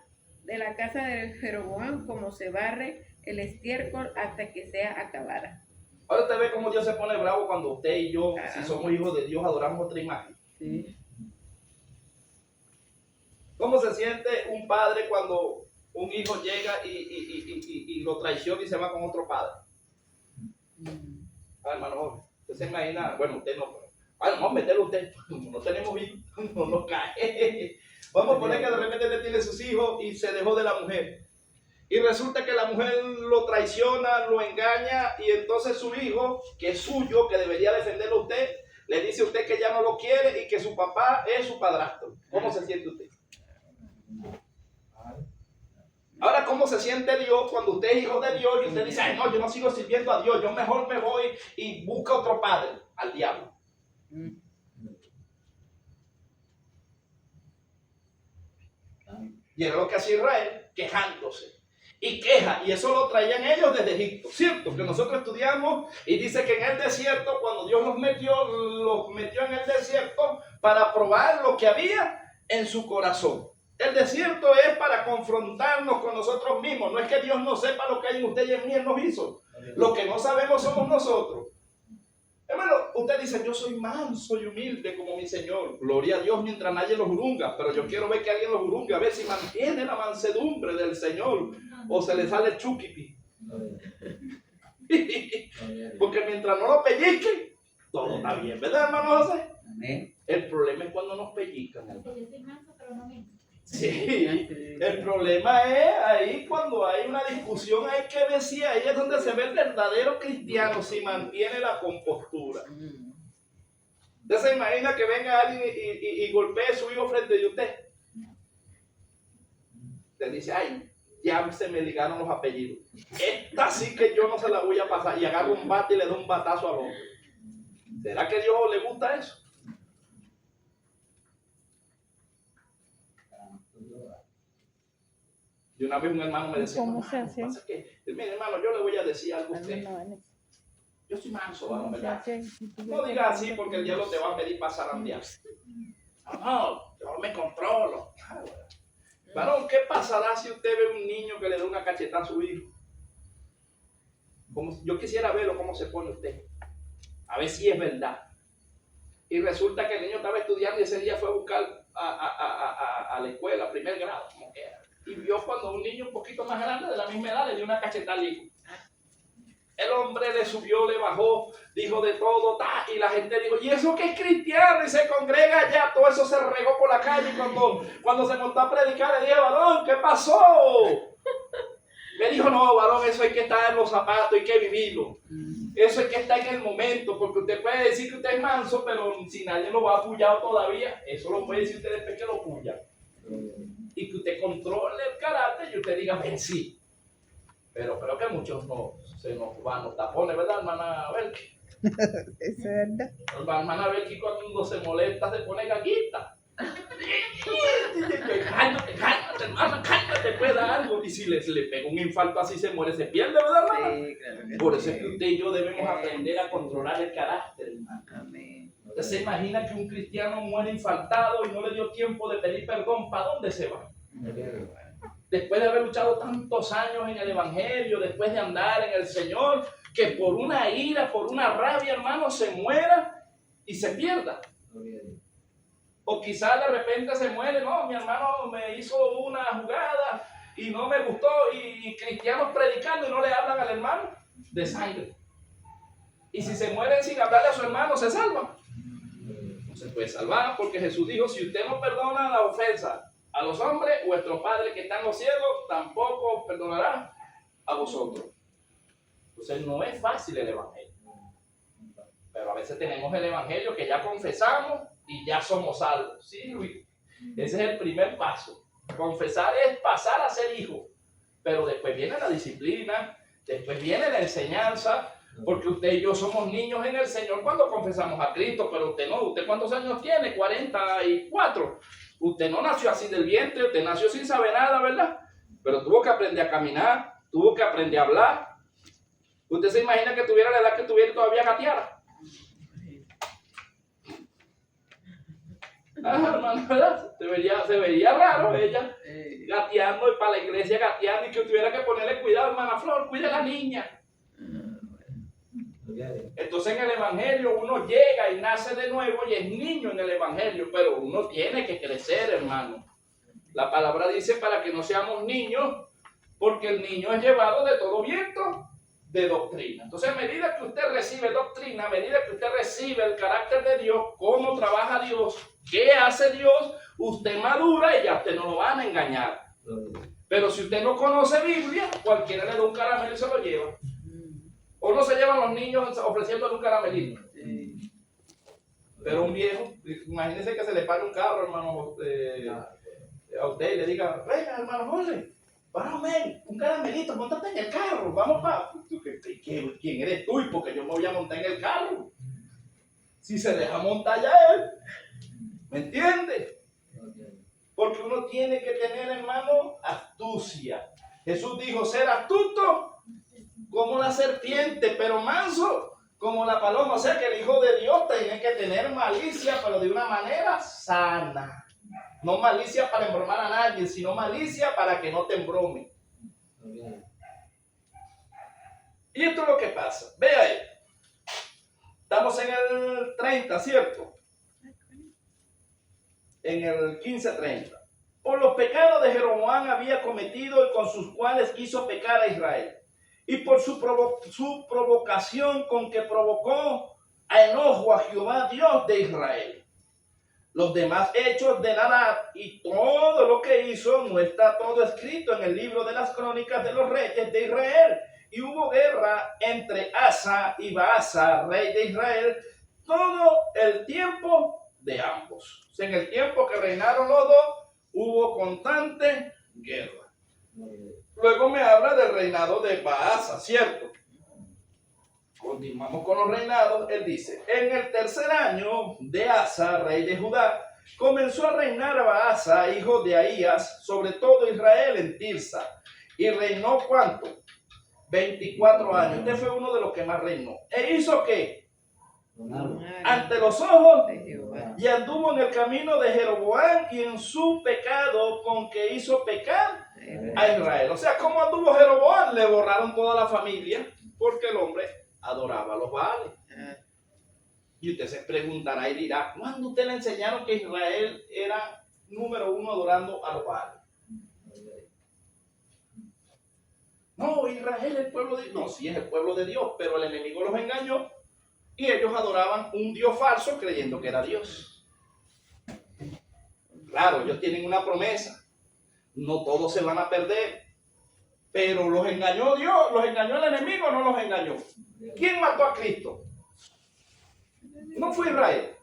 de la casa de Jeroboam como se barre el estiércol hasta que sea acabada. Ahora usted ve cómo Dios se pone bravo cuando usted y yo, si somos hijos de Dios, adoramos otra imagen. Sí. ¿Cómo se siente un padre cuando un hijo llega y lo traiciona y se va con otro padre? Hermano, usted se imagina, bueno, usted no, vamos a meterlo usted, no tenemos hijos, no nos cae. Vamos a poner que de repente usted tiene sus hijos y se dejó de la mujer. Y resulta que la mujer lo traiciona, lo engaña, y entonces su hijo, que es suyo, que debería defenderlo a usted, le dice a usted que ya no lo quiere y que su papá es su padrastro. ¿Cómo se siente usted? Ahora, ¿cómo se siente Dios cuando usted es hijo de Dios y usted dice, ay, no, yo no sigo sirviendo a Dios, yo mejor me voy y busco otro padre, al diablo? Y era lo que hacía Israel, quejándose. Y queja, y eso lo traían ellos desde Egipto, ¿cierto? Que nosotros estudiamos y dice que en el desierto, cuando Dios los metió en el desierto para probar lo que había en su corazón. El desierto es para confrontarnos con nosotros mismos. No es que Dios no sepa lo que hay en usted y en mí, Él nos hizo. Lo que no sabemos somos nosotros. Hermano, usted dice, yo soy manso y humilde como mi Señor. Gloria a Dios mientras nadie los jurunga. Pero yo quiero ver que alguien los jurunga, a ver si mantiene la mansedumbre del Señor o se le sale chuquipi. Porque mientras no lo pellizquen, todo está bien, ¿verdad, hermano José? Amén. El problema es cuando nos pellizcan. Yo soy manso, pero no miento. Sí, el problema es ahí cuando hay una discusión, hay que ver si ahí es donde se ve el verdadero cristiano, si mantiene la compostura. ¿Usted se imagina que venga alguien y golpee a su hijo frente de usted? Usted dice, ay, ya se me ligaron los apellidos. Esta sí que yo no se la voy a pasar. Y agarro un bate y le doy un batazo al hombre. ¿Será que a Dios le gusta eso? Y una vez un hermano me decía, ¿Cómo se hace? pasa que, mire hermano, yo le voy a decir algo a usted. Yo soy manso, varón, ¿verdad? No digas así porque el diablo te va a pedir pasar a diablo. No, yo me controlo. Varón, ¿qué pasará si usted ve un niño que le da una cachetada a su hijo? Yo quisiera verlo cómo se pone usted. A ver si es verdad. Y resulta que el niño estaba estudiando y ese día fue a buscar a la escuela, primer grado, como que era. Y vio cuando un niño un poquito más grande, de la misma edad, le dio una cachetada al hijo. El hombre le subió, le bajó, dijo de todo, y la gente dijo, ¿y eso qué es cristiano? Y se congrega allá, todo eso se regó por la calle. Y cuando se montó a predicar, le dije, varón, ¿qué pasó? Me dijo, no, varón, eso hay que estar en los zapatos, hay que vivirlo. Eso hay que estar en el momento, porque usted puede decir que usted es manso, pero si nadie lo ha apoyado todavía, eso lo puede decir usted después que lo apoya. Y que usted controle el carácter y usted diga, ven, sí. Pero creo que muchos no se nos van los tapones, ¿verdad, hermana Belki? Es verdad. La hermana Belki cuando se molesta se pone gaguita. Cálmate, cálmate. cálmate, hermana, cálmate, pueda algo. Y si le pega un infarto así, se muere, se pierde, ¿verdad, hermana? Sí, claro que Por eso sí. es que usted y yo debemos aprender a controlar el carácter, hermano. Amén. Usted se imagina que un cristiano muere infartado y no le dio tiempo de pedir perdón, ¿para dónde se va? Después de haber luchado tantos años en el Evangelio, después de andar en el Señor, que por una ira, por una rabia, hermano, se muera y se pierda. O quizás de repente se muere, no, mi hermano me hizo una jugada y no me gustó, y cristianos predicando y no le hablan al hermano de sangre. Y si se mueren sin hablarle a su hermano, ¿se salvan? No se puede salvar, porque Jesús dijo, si usted no perdona la ofensa a los hombres, vuestro Padre que está en los cielos tampoco os perdonará a vosotros. Entonces no es fácil el Evangelio. Pero a veces tenemos el Evangelio que ya confesamos y ya somos salvos. Sí, Luis. Ese es el primer paso. Confesar es pasar a ser hijo. Pero después viene la disciplina, después viene la enseñanza, porque usted y yo somos niños en el Señor cuando confesamos a Cristo, pero usted no. ¿Usted cuántos años tiene? 44. Usted no nació así del vientre, usted nació sin saber nada, ¿verdad? Pero tuvo que aprender a caminar, tuvo que aprender a hablar. Usted se imagina que tuviera la edad que tuviera y todavía gateara. Hermano, ¿verdad? Se vería raro ella gateando y para la iglesia gateando y que tuviera que ponerle cuidado, hermana Flor, cuide a la niña. Entonces en el Evangelio uno llega y nace de nuevo y es niño en el Evangelio, pero uno tiene que crecer, hermano. La palabra dice para que no seamos niños, porque el niño es llevado de todo viento de doctrina. Entonces a medida que usted recibe doctrina, a medida que usted recibe el carácter de Dios, cómo trabaja Dios, qué hace Dios, usted madura y ya usted no lo van a engañar. Pero si usted no conoce Biblia, cualquiera le da un caramelo y se lo lleva. O no se llevan los niños ofreciéndole un caramelito. Pero un viejo, imagínese que se le pare un carro, hermano, a usted y le diga, venga, hermano Jorge, párame, un caramelito, montate en el carro, vamos para... ¿Quién eres tú? Y porque yo me voy a montar en el carro. Si se deja montar ya él, ¿me entiende? Porque uno tiene que tener, hermano, astucia. Jesús dijo, ser astuto como la serpiente, pero manso como la paloma. O sea que el Hijo de Dios tiene que tener malicia, pero de una manera sana. No malicia para embromar a nadie, sino malicia para que no te embrome. Y esto es lo que pasa. Ve ahí. Estamos en el 30, ¿cierto? En el 15:30. Por los pecados de Jeroboam había cometido y con sus cuales hizo pecar a Israel. Y por su provocación con que provocó a enojo a Jehová Dios de Israel. Los demás hechos de Nadab y todo lo que hizo no está todo escrito en el libro de las crónicas de los reyes de Israel. Y hubo guerra entre Asa y Baasa, rey de Israel, todo el tiempo de ambos. O sea, en el tiempo que reinaron los dos, hubo constante guerra. Luego me habla del reinado de Baasa, ¿cierto? Continuamos con los reinados. Él dice, en el tercer año de Asa, rey de Judá, comenzó a reinar a Baasa, hijo de Ahías, sobre todo Israel en Tirsa. Y reinó ¿cuánto? 24 años. Este fue uno de los que más reinó. ¿E hizo qué? Ante los ojos de Jehová. y anduvo en el camino de Jeroboam y en su pecado con que hizo pecar a Israel. O sea, ¿cómo anduvo Jeroboam? Le borraron toda la familia porque el hombre adoraba a los Baales. Y usted se preguntará y dirá, ¿cuándo usted le enseñaron que Israel era número uno adorando a los Baales? No, Israel es el pueblo de Dios. No, sí es el pueblo de Dios, pero el enemigo los engañó y ellos adoraban un Dios falso creyendo que era Dios. Claro, ellos tienen una promesa. No todos se van a perder. Pero los engañó Dios, los engañó el enemigo o no los engañó. ¿Quién mató a Cristo? No fue Israel.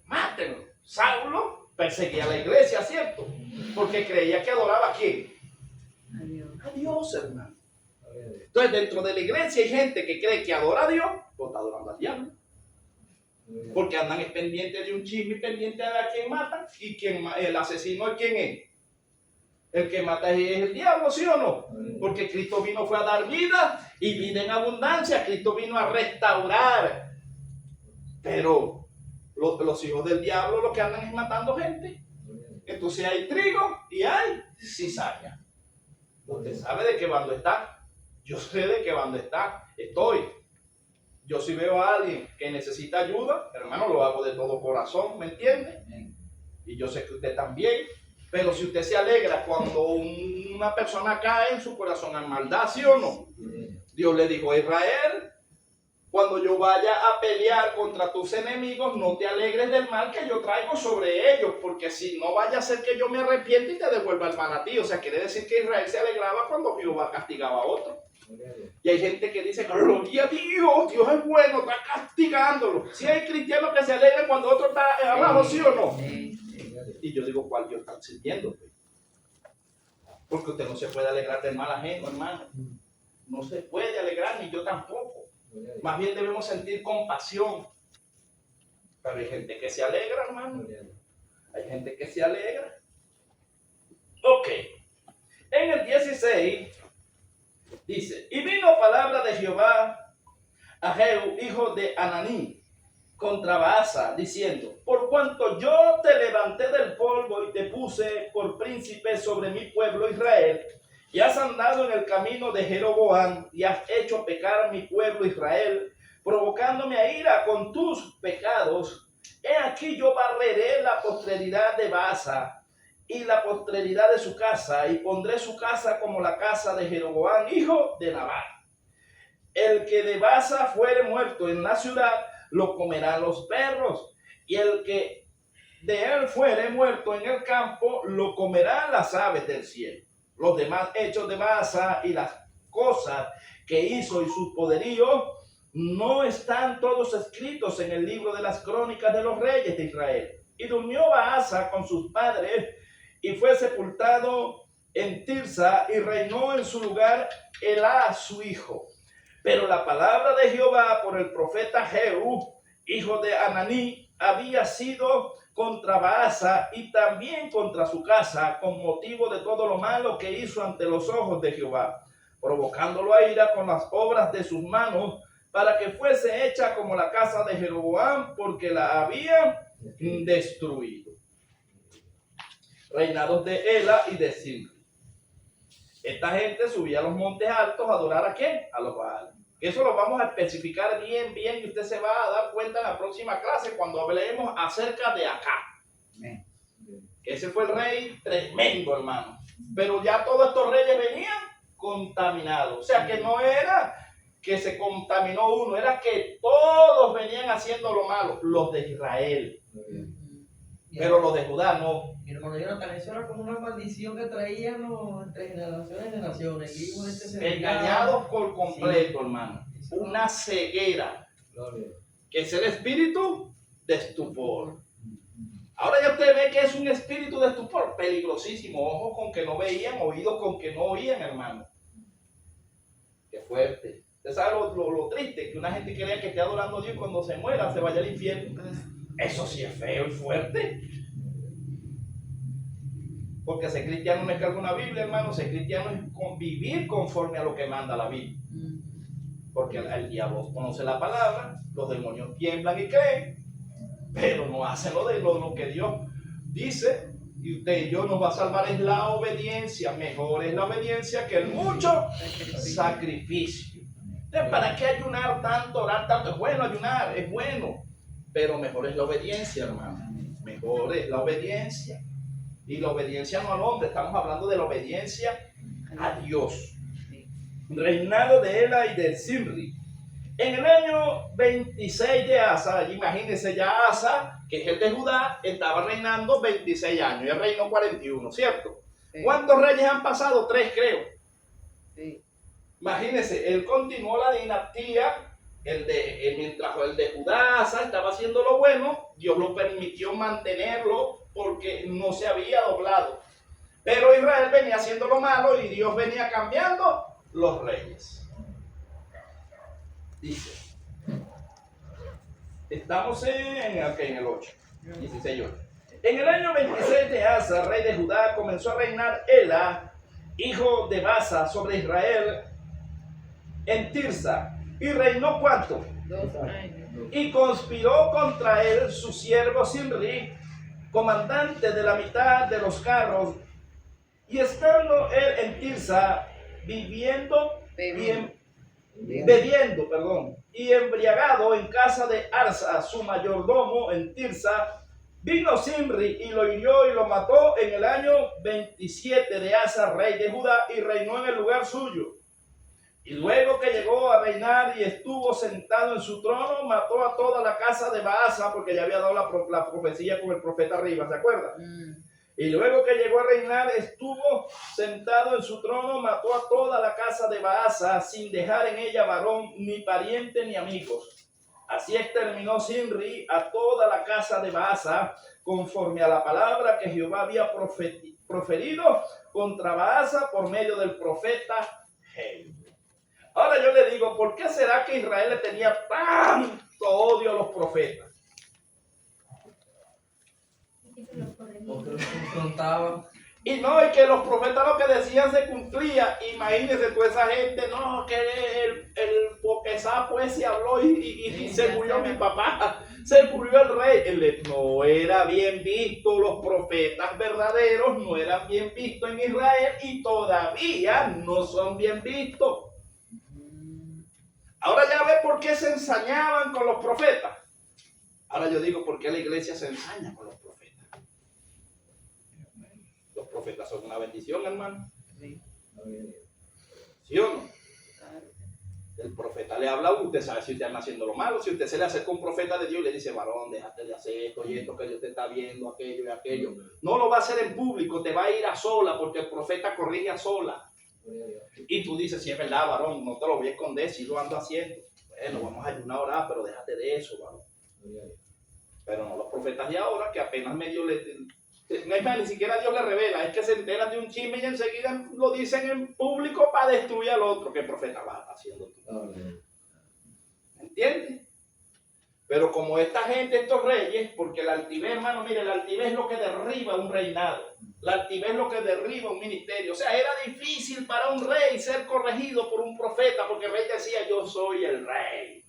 Mátenlo. Saulo perseguía a la iglesia, ¿cierto? Porque creía que adoraba a quién. A Dios, hermano. Entonces, dentro de la iglesia hay gente que cree que adora a Dios, pero está adorando al diablo. Porque andan pendientes de un chisme y pendientes de a quién matan. Y el asesino, ¿quién es? El que mata es el diablo, ¿sí o no? Porque Cristo vino fue a dar vida y vida en abundancia. Cristo vino a restaurar. Pero los hijos del diablo lo que andan es matando gente. Entonces hay trigo y hay cizaña. Usted sabe de qué bando está. Yo sé de qué bando está. Yo si veo a alguien que necesita ayuda, hermano, lo hago de todo corazón, ¿me entiende? Y yo sé que usted también. Pero si usted se alegra cuando una persona cae en su corazón en maldad, ¿sí o no? Dios le dijo a Israel, cuando yo vaya a pelear contra tus enemigos, no te alegres del mal que yo traigo sobre ellos, porque si no vaya a ser que yo me arrepienta y te devuelva el mal a ti. O sea, quiere decir que Israel se alegraba cuando Jehová castigaba a otro. Y hay gente que dice, gloria a Dios, Dios es bueno, está castigándolo. Si hay cristianos que se alegran cuando otro está abajo, ¿sí o no? Y yo digo, ¿cuál Dios está sirviendo? Porque usted no se puede alegrar del mal ajeno, hermano. No se puede alegrar, ni yo tampoco. Más bien debemos sentir compasión. Pero hay gente que se alegra, hermano. Hay gente que se alegra. Ok. En el 16 dice, y vino palabra de Jehová a Jehú, hijo de Ananí, contra Baasa, diciendo, por cuanto yo te levanté del polvo y te puse por príncipe sobre mi pueblo Israel, y has andado en el camino de Jeroboam, y has hecho pecar a mi pueblo Israel, provocándome a ira con tus pecados, he aquí yo barreré la posteridad de Baasa, y la posteridad de su casa, y pondré su casa como la casa de Jeroboam, hijo de Nabat. El que de Baasa fuere muerto en la ciudad, lo comerán los perros, y el que de él fuere muerto en el campo, lo comerán las aves del cielo. Los demás hechos de Baasa y las cosas que hizo y sus poderíos, no están todos escritos en el libro de las crónicas de los reyes de Israel. Y durmió Baasa con sus padres, y fue sepultado en Tirsa, y reinó en su lugar Elá, su hijo. Pero la palabra de Jehová por el profeta Jehú, hijo de Ananí, había sido contra Baasa y también contra su casa, con motivo de todo lo malo que hizo ante los ojos de Jehová, provocándolo a ira con las obras de sus manos, para que fuese hecha como la casa de Jeroboam, porque la había destruido. Reinados de Ela y de Zimri. Esta gente subía a los montes altos a adorar ¿a quién? A los Baales. Eso lo vamos a especificar bien, y usted se va a dar cuenta en la próxima clase cuando hablemos acerca de Acá. Ese fue el rey tremendo, hermano. Pero ya todos estos reyes venían contaminados. O sea que no era que se contaminó uno, era que todos venían haciendo lo malo, los de Israel. Pero los de Judá no. Mi hermano Jonathan, eso era como una maldición que traían entre generaciones y generaciones. Engañados por completo, hermano. Una ceguera. Que es el espíritu de estupor. Ahora ya usted ve que es un espíritu de estupor. Peligrosísimo. Ojos con que no veían, oídos con que no oían, hermano. Qué fuerte. Usted sabe lo triste, que una gente crea que esté adorando a Dios y cuando se muera se vaya al infierno. Eso sí es feo y fuerte. Porque ser cristiano no es cargar una Biblia, hermano. Ser cristiano es vivir conforme a lo que manda la Biblia. Porque el diablo conoce la palabra, los demonios tiemblan y creen, pero no hacen lo que Dios dice. Y usted y yo nos va a salvar es la obediencia. Mejor es la obediencia que el mucho sacrificio. Entonces, ¿para qué ayunar tanto, orar tanto? Es bueno ayunar, es bueno. Pero mejor es la obediencia, hermano. Mejor es la obediencia. Y la obediencia no al hombre, estamos hablando de la obediencia a Dios. Reinado de Ela y de Zimri. En el año 26 de Asa, imagínense ya Asa, que es el de Judá, estaba reinando 26 años. Y él reinó 41, ¿cierto? Sí. ¿Cuántos reyes han pasado? 3, creo. Sí. Imagínense, él continuó la dinastía. Mientras el de Judá estaba haciendo lo bueno, Dios lo permitió mantenerlo porque no se había doblado. Pero Israel venía haciendo lo malo y Dios venía cambiando los reyes. Dice, Estamos en el 8. 16, 8. En el año 26 de Asa, rey de Judá, comenzó a reinar Ela, hijo de Basa, sobre Israel en Tirsa. Y reinó ¿cuánto? 2 años. Y conspiró contra él su siervo Simri, comandante de la mitad de los carros. Y estando él en Tirsa, bebiendo, y embriagado en casa de Arsa, su mayordomo en Tirsa, vino Simri y lo hirió y lo mató en el año 27 de Asa, rey de Judá, y reinó en el lugar suyo. Y luego que llegó a reinar y estuvo sentado en su trono, mató a toda la casa de Baasa, porque ya había dado la profecía con el profeta arriba, ¿se acuerdan? Y luego que llegó a reinar, estuvo sentado en su trono, mató a toda la casa de Baasa, sin dejar en ella varón, ni pariente, ni amigos. Así exterminó Simri a toda la casa de Baasa, conforme a la palabra que Jehová había proferido contra Baasa por medio del profeta Jehu. Ahora yo le digo, ¿por qué será que Israel le tenía tanto odio a los profetas? Porque los confrontaban. Y no, es que los profetas lo que decían se cumplía. Imagínense toda esa gente, no, que el poquesapo ese habló y se murió mi papá, se murió el rey. No era bien visto, los profetas verdaderos no eran bien vistos en Israel y todavía no son bien vistos. Ahora ya ve por qué se ensañaban con los profetas. Ahora yo digo, ¿por qué la iglesia se ensaña con los profetas? Los profetas son una bendición, hermano. Sí. ¿Sí o no? El profeta le habla a usted, sabe si usted anda haciendo lo malo. Si usted se le acerca a un profeta de Dios y le dice, varón, déjate de hacer esto y esto, que Dios te está viendo, aquello y aquello. No lo va a hacer en público, te va a ir a sola, porque el profeta corrige a sola. Y tú dices, si es verdad, varón, no te lo voy a esconder, si lo ando haciendo. Bueno, vamos a ayunar a orar, pero déjate de eso, varón. Pero no los profetas de ahora, que apenas medio ni siquiera Dios le revela, es que se enteran de un chisme y enseguida lo dicen en público para destruir al otro. ¿Qué profeta va a estar haciendo tú? ¿Entiendes? Pero como esta gente, estos reyes, porque la altivez, hermano, mire, la altivez es lo que derriba un reinado. La altivez es lo que derriba un ministerio. O sea, era difícil para un rey ser corregido por un profeta, porque el rey decía, yo soy el rey.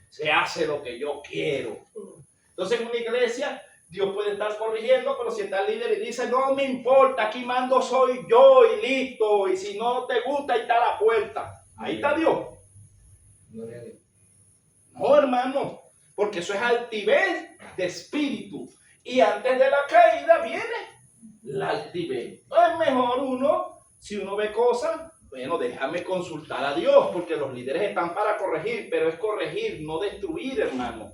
Se hace lo que yo quiero. Entonces en una iglesia, Dios puede estar corrigiendo, pero si está el líder y dice, no me importa, aquí mando soy yo y listo. Y si no te gusta, ahí está la puerta. Ahí está Dios. No, hermano. Porque eso es altivez de espíritu. Y antes de la caída viene la altivez. Es mejor uno, si uno ve cosas, bueno, déjame consultar a Dios, porque los líderes están para corregir, pero es corregir, no destruir, hermano.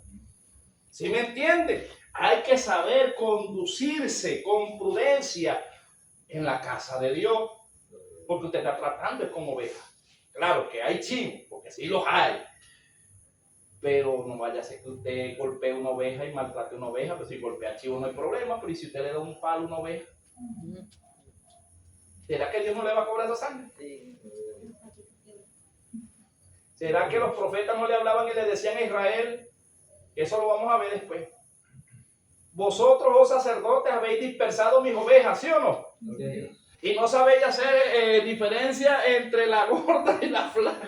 ¿Sí me entiende? Hay que saber conducirse con prudencia en la casa de Dios, porque usted está tratando como oveja. Claro que hay chivos, porque sí los hay. Pero no vaya a ser que usted golpee una oveja y maltrate una oveja, pues si golpea chivo no hay problema, pero ¿y si usted le da un palo a una oveja? ¿Será que Dios no le va a cobrar esa sangre? Sí. ¿Será que los profetas no le hablaban y le decían a Israel? Eso lo vamos a ver después. Vosotros, oh sacerdotes, habéis dispersado mis ovejas, ¿sí o no? Sí. Y no sabéis hacer diferencia entre la gorda y la flaca.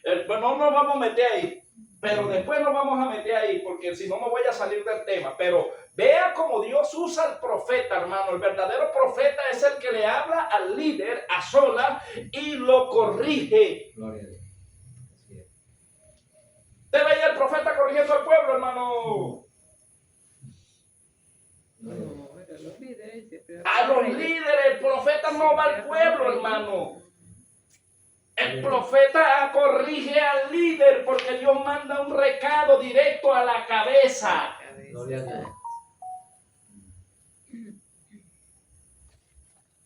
Pues no nos vamos a meter ahí. Pero después nos vamos a meter ahí, porque si no me voy a salir del tema. Pero vea cómo Dios usa al profeta, hermano. El verdadero profeta es el que le habla al líder a solas y lo corrige. Gloria a Dios. Así es. ¿Usted veía el profeta corrigiendo al pueblo, hermano? No, pero los líderes siempre- A los líderes, el profeta no va al pueblo, hermano. El profeta corrige al líder porque Dios manda un recado directo a la cabeza. Gloria a Dios.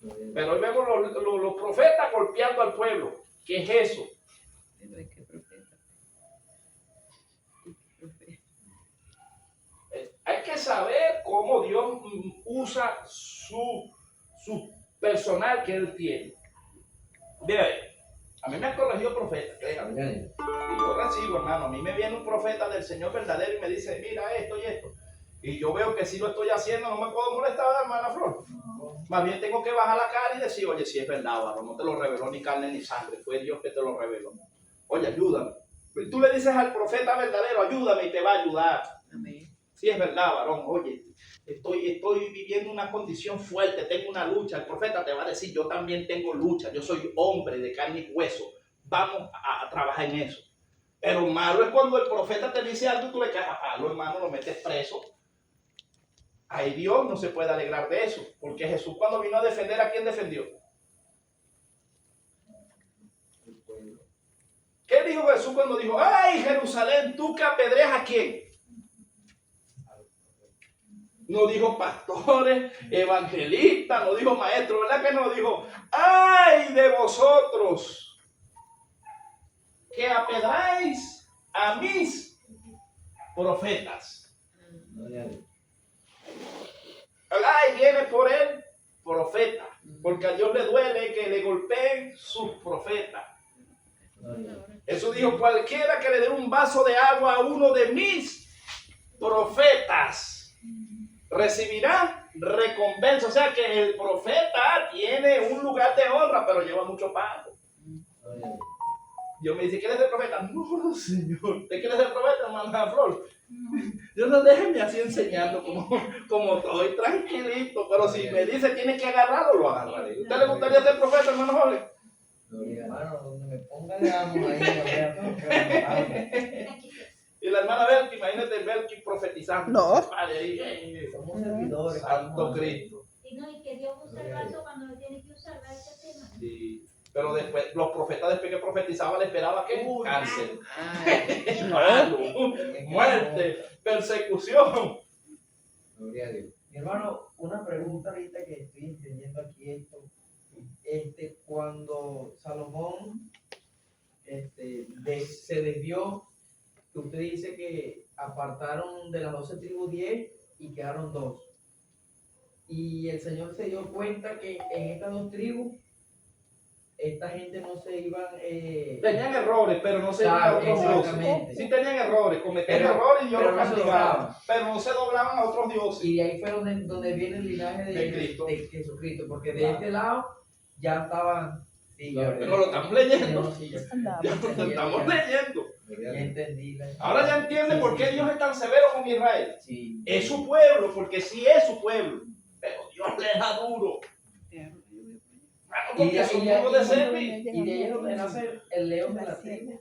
Gloria a Dios. Pero hoy vemos los profetas golpeando al pueblo. ¿Qué es eso? Pero es que profeta. Profeta. Hay que saber cómo Dios usa su personal que Él tiene. Mira, a mí me han corregido profetas, créanme. Gloria a Dios. Y yo recibo, hermano. A mí me viene un profeta del Señor verdadero y me dice, mira esto y esto. Y yo veo que si lo estoy haciendo, no me puedo molestar, hermana Flor. Más bien tengo que bajar la cara y decir, oye, si es verdad, varón, no te lo reveló ni carne ni sangre, fue Dios que te lo reveló. Oye, ayúdame. Tú le dices al profeta verdadero, ayúdame, y te va a ayudar. Amén. Si es verdad, varón, oye, estoy viviendo una condición fuerte, tengo una lucha. El profeta te va a decir, yo también tengo lucha, yo soy hombre de carne y hueso. Vamos a trabajar en eso. Pero malo es cuando el profeta te dice algo y tú le caes a palo, hermano, lo metes preso. Ahí Dios no se puede alegrar de eso, porque Jesús cuando vino a defender, ¿a quién defendió? ¿Qué dijo Jesús cuando dijo, ay Jerusalén, tú que apedreas a quién? No dijo pastores, evangelistas, no dijo maestros, ¿verdad que no? Dijo, ay de vosotros que apedráis a mis profetas. Ay, viene por él profeta, porque a Dios le duele que le golpeen sus profetas. Jesús dijo, cualquiera que le dé un vaso de agua a uno de mis profetas recibirá recompensa. O sea que el profeta tiene un lugar de honra, pero lleva mucho pago. Dios me dice, ¿quieres ser profeta? No, Señor. ¿Usted quiere ser profeta, hermana Flor? Dios no, déjeme así enseñando como estoy tranquilito. Pero si me dice tiene que agarrarlo, lo agarraré. ¿Usted le gustaría ser profeta, hermano Jorge? Hermano, donde me ponga de amo ahí, Y la hermana Belki, imagínate Belki profetizando. No. somos servidores. Santo Cristo. Y no, y que Dios usa el vaso cuando lo tiene que usar, ¿verdad? Ese tema. Sí. Pero después, los profetas después que profetizaban le esperaba que cáncer, Ay, malo, muerte, persecución. Gloria a Dios. Mi hermano, una pregunta ahorita que estoy entendiendo aquí esto. Cuando Salomón se desvió, que usted dice que apartaron de las 12 tribus 10 y quedaron 2. Y el Señor se dio cuenta que en estas 2 tribus, esta gente no se iban... Tenían errores, pero no se iban a otros exactamente. dioses. Sí tenían errores, cometían Pero- errores y Dios pero los no se castigaba. doblaban. Pero no se doblaban a otros dioses. Y de ahí fue donde viene el linaje De Cristo. de Jesucristo, porque de Claro. este lado ya estaban... Sí, Claro, pero lo estamos leyendo. Sí, ya- Andaba. Ya lo estamos leyendo. ya entendí. Ahora ya entiende Sí, por qué sí, Dios es tan severo con Israel. sí. Es su pueblo, porque sí es su pueblo. Pero Dios le da duro. Porque son pueblos de servir. Y de ahí es donde nace el león de la tribu.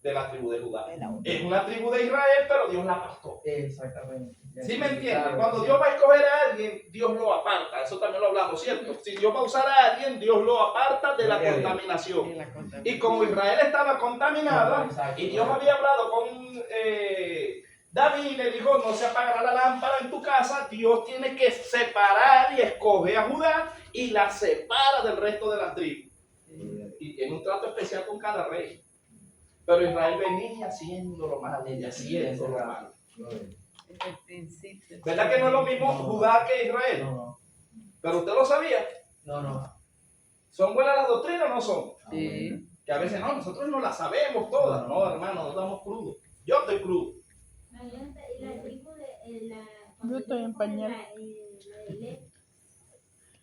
De la tribu de Judá. Es una tribu de Israel, pero Dios la apartó. Exactamente. ¿Sí me entiendes? Claro, Cuando sí. Dios va a escoger a alguien, Dios lo aparta. Eso también lo hablamos, ¿cierto? Si Dios va a usar a alguien, Dios lo aparta de la contaminación. Y como Israel estaba contaminada, Exacto. y Dios había hablado con David, le dijo, no se apagará la lámpara en tu casa, Dios tiene que separar y escoge a Judá y la separa del resto de las tribus. Y tiene un trato especial con cada rey. Pero Israel venía haciendo lo malo, y haciendo lo malo. desde el principio. ¿Verdad que no es lo mismo No. Judá que Israel? No, Pero usted lo sabía. no. ¿Son buenas las doctrinas o no son? Sí. Que a veces no, nosotros no las sabemos todas. No, hermano, no estamos crudos. Yo estoy crudo. No, yo no sé, y la tribu de la... Yo estoy en pañal. La de Lev,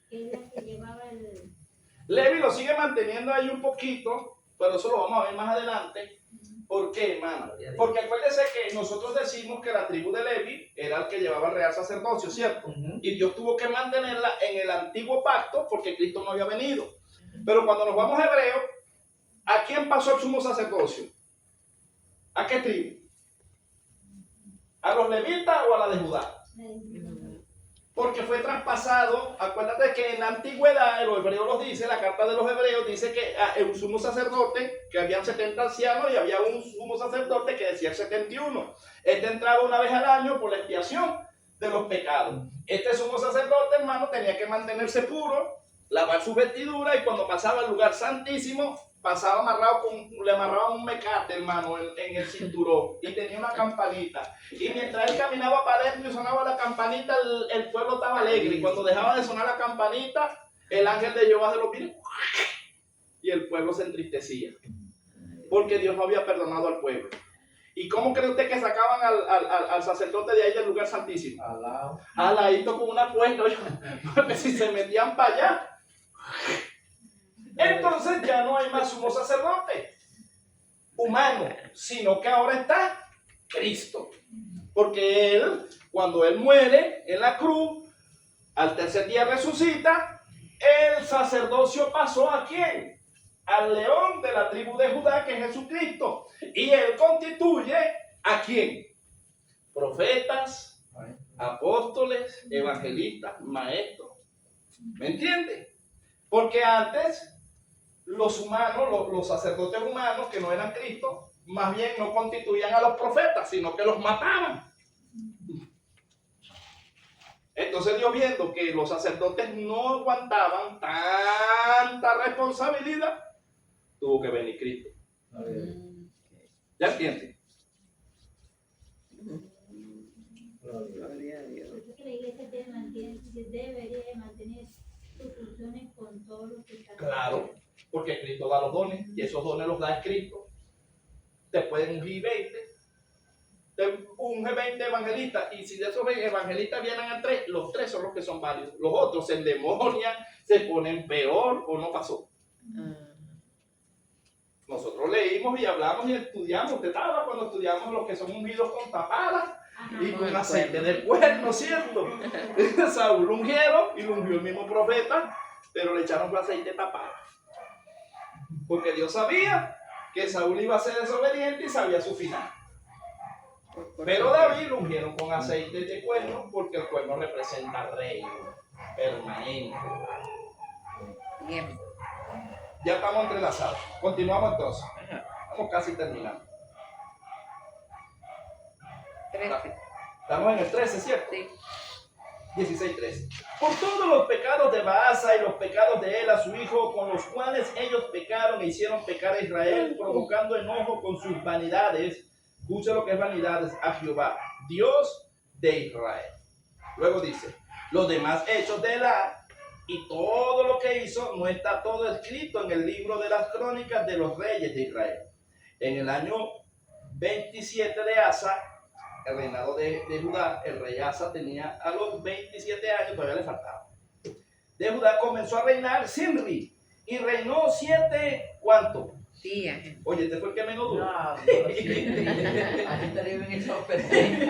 que es la que llevaba el... Levi lo sigue manteniendo ahí un poquito, pero eso lo vamos a ver más adelante. ¿Por qué, hermano? Porque acuérdense que nosotros decimos que la tribu de Levi era el que llevaba el real sacerdocio, ¿cierto? Ujú. Y Dios tuvo que mantenerla en el antiguo pacto porque Cristo no había venido. Pero cuando nos vamos a Hebreo, ¿a quién pasó el sumo sacerdocio? ¿A qué tribu? ¿A los levitas o a la de Judá? Porque fue traspasado. Acuérdate que en la antigüedad, los hebreos los dice, la carta de los hebreos dice que un sumo sacerdote, que habían 70 ancianos y había un sumo sacerdote que decía el 71. Este entraba una vez al año por la expiación de los pecados. Este sumo sacerdote, hermano, tenía que mantenerse puro, lavar sus vestiduras, y cuando pasaba al lugar santísimo, pasaba amarrado le amarraban un mecate, hermano, en el cinturón, y tenía una campanita. Y mientras él caminaba para adentro y sonaba la campanita, el pueblo estaba alegre. Y cuando dejaba de sonar la campanita, el ángel de Jehová se lo pide y el pueblo se entristecía. porque Dios no había perdonado al pueblo. ¿Y cómo cree usted que sacaban al sacerdote de ahí del lugar santísimo? Al lado. Al ladito con una puerta, porque si se metían para allá, entonces ya no hay más sumo sacerdote humano, sino que ahora está Cristo. Porque Él, cuando Él muere en la cruz, al tercer día resucita, el sacerdocio pasó ¿a quién? Al león de la tribu de Judá, que es Jesucristo. Y Él constituye ¿a quién? Profetas, apóstoles, evangelistas, maestros. ¿Me entiende? Porque antes los humanos, los sacerdotes humanos que no eran Cristo, más bien no constituían a los profetas, sino que los mataban. Entonces Dios, viendo que los sacerdotes no aguantaban tanta responsabilidad, tuvo que venir Cristo. ¿Ya entiende? Gloria a Dios. Yo creo que la iglesia debería de mantener sus funciones con todos los que están. Claro, porque Cristo da los dones y esos dones los da Cristo. Te pueden ungir 20, te unge 20 evangelistas, y si de esos 20 evangelistas vienen a 3, los 3 son los que son válidos. Los otros se endemonian, se ponen peor o no pasó. Nosotros leímos y hablamos y estudiamos. Usted estaba cuando estudiamos los que son ungidos con tapadas y con aceite del cuerno, ¿cierto? Saúl lo ungieron y lo ungió el mismo profeta, pero le echaron con aceite tapado. Porque Dios sabía que Saúl iba a ser desobediente y sabía su final. Pero David lo ungieron con aceite de cuerno, porque el cuerno representa reino permanente. Bien. Ya estamos entrelazados. Continuamos entonces. Estamos casi terminando. 13. Estamos en el 13, ¿cierto? Sí. 16:13. Por todos los pecados de Baasa y los pecados de él a su hijo, con los cuales ellos pecaron e hicieron pecar a Israel, provocando enojo con sus vanidades. Escucha lo que es vanidades: a Jehová, Dios de Israel. Luego dice: los demás hechos de Elá y todo lo que hizo, no está todo escrito en el libro de las crónicas de los reyes de Israel. En el año 27 de Asa, el reinado de Judá, el rey Asa tenía a los 27 años, todavía le faltaba. De Judá comenzó a reinar Zimri y reinó 7, ¿cuánto? Días. Oye, este fue el que menos duró. No, pero sí. Aquí estaría bien esa oferta. En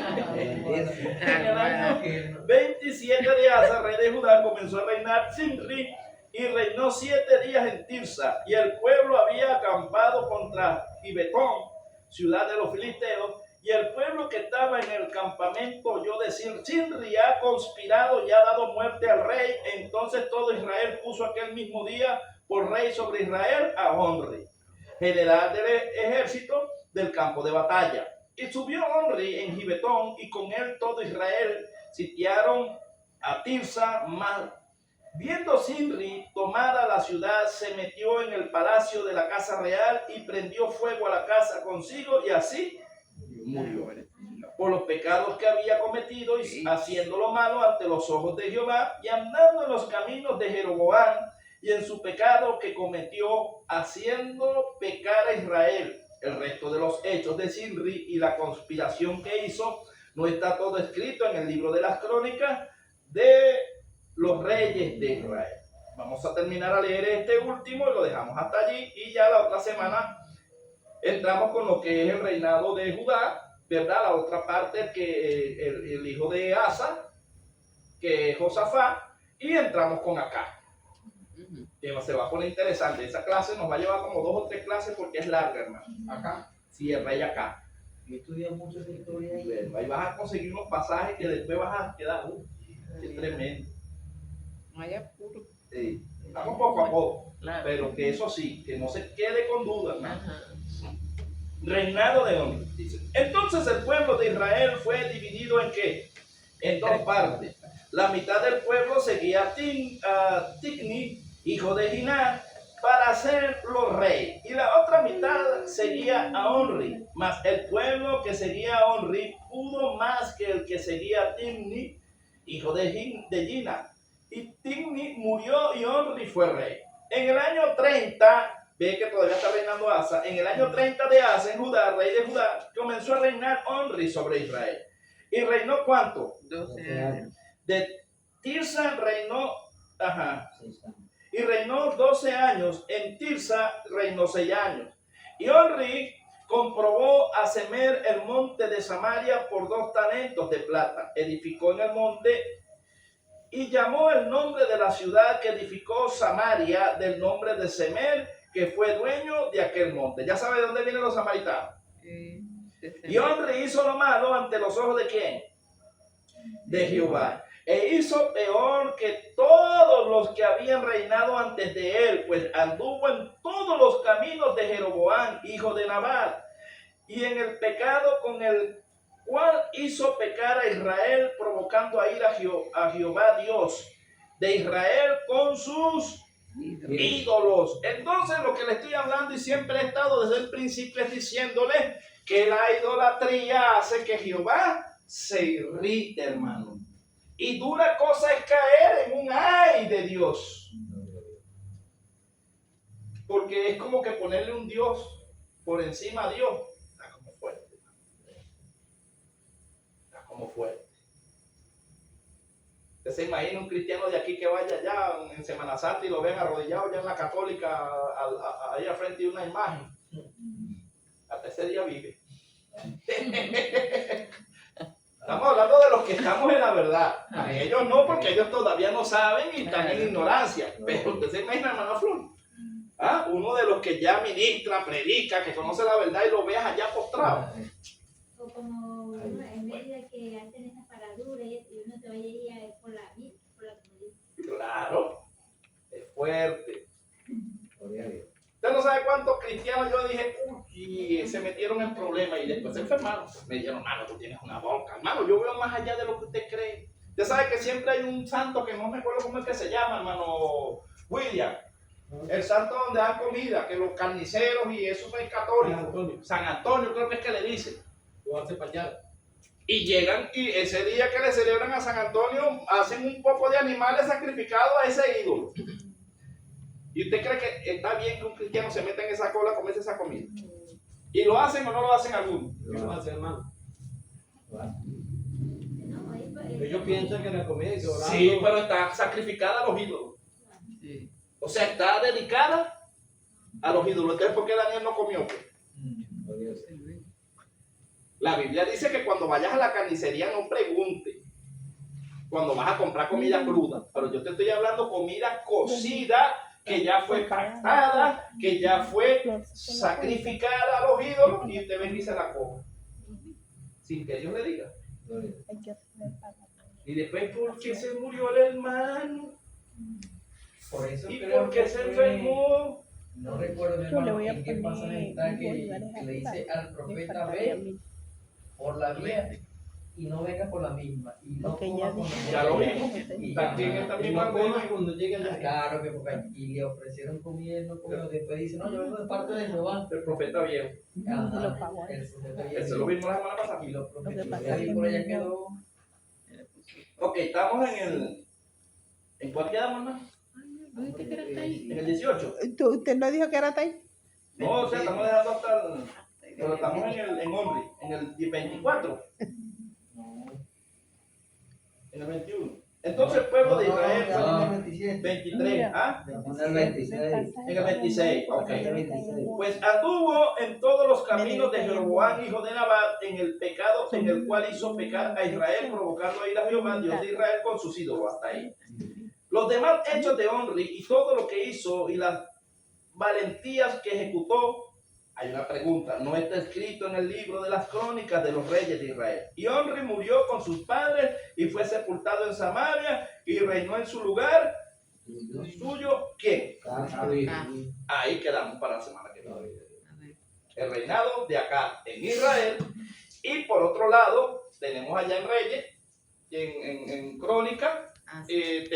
el año 27 de Asa, rey de Judá, comenzó a reinar Zimri y reinó 7 días en Tirsa. Y el pueblo había acampado contra Gibetón, ciudad de los filisteos. Y el pueblo que estaba en el campamento oyó decir: Zimri ha conspirado y ha dado muerte al rey. Entonces todo Israel puso aquel mismo día por rey sobre Israel a Omri, general del ejército del campo de batalla. Y subió Omri en Gibetón, y con él todo Israel sitiaron a Tirsa. Viendo Zimri tomada la ciudad, se metió en el palacio de la casa real y prendió fuego a la casa consigo, y así murió por los pecados que había cometido y haciendo lo malo ante los ojos de Jehová, y andando en los caminos de Jeroboam y en su pecado que cometió, haciendo pecar a Israel. El resto de los hechos de Zimri y la conspiración que hizo, no está todo escrito en el libro de las crónicas de los reyes de Israel. Vamos a terminar a leer este último y lo dejamos hasta allí, y ya la otra semana entramos con lo que es el reinado de Judá, ¿verdad? La otra parte, que el hijo de Asa, que es Josafat, y entramos con Acá. Que se va a poner interesante. Esa clase nos va a llevar como 2 o 3 clases porque es larga, hermano. Acá. Sí, el rey Acá. Yo estudié mucho esa historia ahí. Ahí vas a conseguir unos pasajes que después vas a quedar, qué tremendo. No hay apuro. Sí. Vamos poco a poco, Claro. pero que eso sí, que no se quede con dudas, hermano. Ajá. Reinado de Omri, dice. Entonces el pueblo de Israel fue dividido en ¿qué? En 2 partes. La mitad del pueblo seguía a Tigni, hijo de Giná, para hacerlo rey, y la otra mitad seguía a Omri. Mas el pueblo que seguía a Omri pudo más que el que seguía a Tigni, hijo de Giná. Y Tigni murió y Omri fue rey. En el año 30 ve que todavía está reinando Asa. En el año 30 de Asa, en Judá, rey de Judá, comenzó a reinar Omri sobre Israel. ¿Y reinó cuánto? 12 años. De Tirsa reinó, y reinó 12 años. En Tirsa reinó 6 años. Y Omri comprobó a Semer el monte de Samaria por 2 talentos de plata. Edificó en el monte y llamó el nombre de la ciudad que edificó Samaria del nombre de Semer, que fue dueño de aquel monte. ¿Ya sabe de dónde vienen los samaritanos? Y Omri hizo lo malo ante los ojos de ¿quién? De Jehová. E hizo peor que todos los que habían reinado antes de él, pues anduvo en todos los caminos de Jeroboam, hijo de Nabat, y en el pecado con el cual hizo pecar a Israel, provocando a ir a Jehová Dios de Israel con sus ídolos. Entonces, lo que le estoy hablando y siempre he estado desde el principio es diciéndole que la idolatría hace que Jehová se irrite, hermano. Y dura cosa es caer en un ay de Dios. Porque es como que ponerle un Dios por encima a Dios. Está como fuerte. Está como fuerte. ¿Usted se imagina un cristiano de aquí que vaya allá en Semana Santa y lo ven arrodillado ya en la católica, ahí al frente de una imagen? Hasta ese día vive. Estamos hablando de los que estamos en la verdad. A ellos no, porque ellos todavía no saben y están en ignorancia. Pero usted se imagina, hermano Flor, uno de los que ya ministra, predica, que conoce la verdad y lo veas allá postrado. O como en Mérida que hacen esas paraduras y uno se vaya a ir por la comunidad. Claro, es fuerte. Usted no sabe cuántos cristianos yo dije, uy, se metieron en problemas y después se enfermaron. Me dijeron, hermano, tú tienes una boca. Hermano, yo veo más allá de lo que usted cree. Usted sabe que siempre hay un santo que no me acuerdo cómo es que se llama, hermano William. El santo donde dan comida, que los carniceros y eso es católico. San Antonio creo que es que le dicen. Y llegan y ese día que le celebran a San Antonio hacen un poco de animales sacrificados a ese ídolo. ¿Y usted cree que está bien que un cristiano se meta en esa cola a comerse esa comida? ¿Y lo hacen o no lo hacen algunos? Lo hacen, hermano. No, Ellos piensan que la comida es orando. Sí, pero está sacrificada a los ídolos. Sí. O sea, está dedicada a los ídolos. Entonces, ¿por qué Daniel no comió? La Biblia dice que cuando vayas a la carnicería no pregunte. Cuando vas a comprar comida cruda. Pero yo te estoy hablando comida cocida, que ya fue pactada, que ya fue sacrificada a los ídolos y usted ven y se la come. Sin que Dios le diga. Y después, ¿por qué se murió el hermano? Por eso ¿Y creo por qué que se fue- enfermó? No recuerdo, mi Yo le hermano, voy a en qué pasaje está poner que lugares le dice al profeta, faltaría a ve mí. por la vía y no venga por la misma. Y no Porque coma ya con dije- Ya lo vimos. Y También esta Y misma no coman cuando lleguen de claro que porque y le ofrecieron comida y él no comió. Después dice, no, yo vengo de parte de Jehová. El profeta viejo. Ajá, lo pagó. el profeta Eso lo vimos la semana pasada. y lo Lo que prometió. pasa Y es ahí que por allá mi quedó. Ok, estamos ¿en cuál quedamos, hermano? ¿No dijiste que era hasta ahí? En el 18. ¿Usted no dijo que era ahí? No, o sea, estamos dejando hasta el... Pero estamos en Omri, en el 24. En el 21. Entonces el pueblo de Israel fue en el 27. 23. Mira. ¿Ah? En el 26. En el 26, ok. El Pues anduvo en todos los caminos de Jeroboam, hijo de Nabat, en el pecado en el cual hizo pecar a Israel, provocando a ir a Jehová, Dios de Israel, con sus ídolos. Hasta ahí. Los demás hechos de Omri y todo lo que hizo y las valentías que ejecutó, hay una pregunta, no está escrito en el libro de las crónicas de los reyes de Israel. Y Omri murió con sus padres y fue sepultado en Samaria y reinó en su lugar. ¿Suyo quién? Ahí quedamos para la semana que viene. A ver. El reinado de acá en Israel. Y por otro lado, tenemos allá en Reyes, en Crónica, Ah, sí.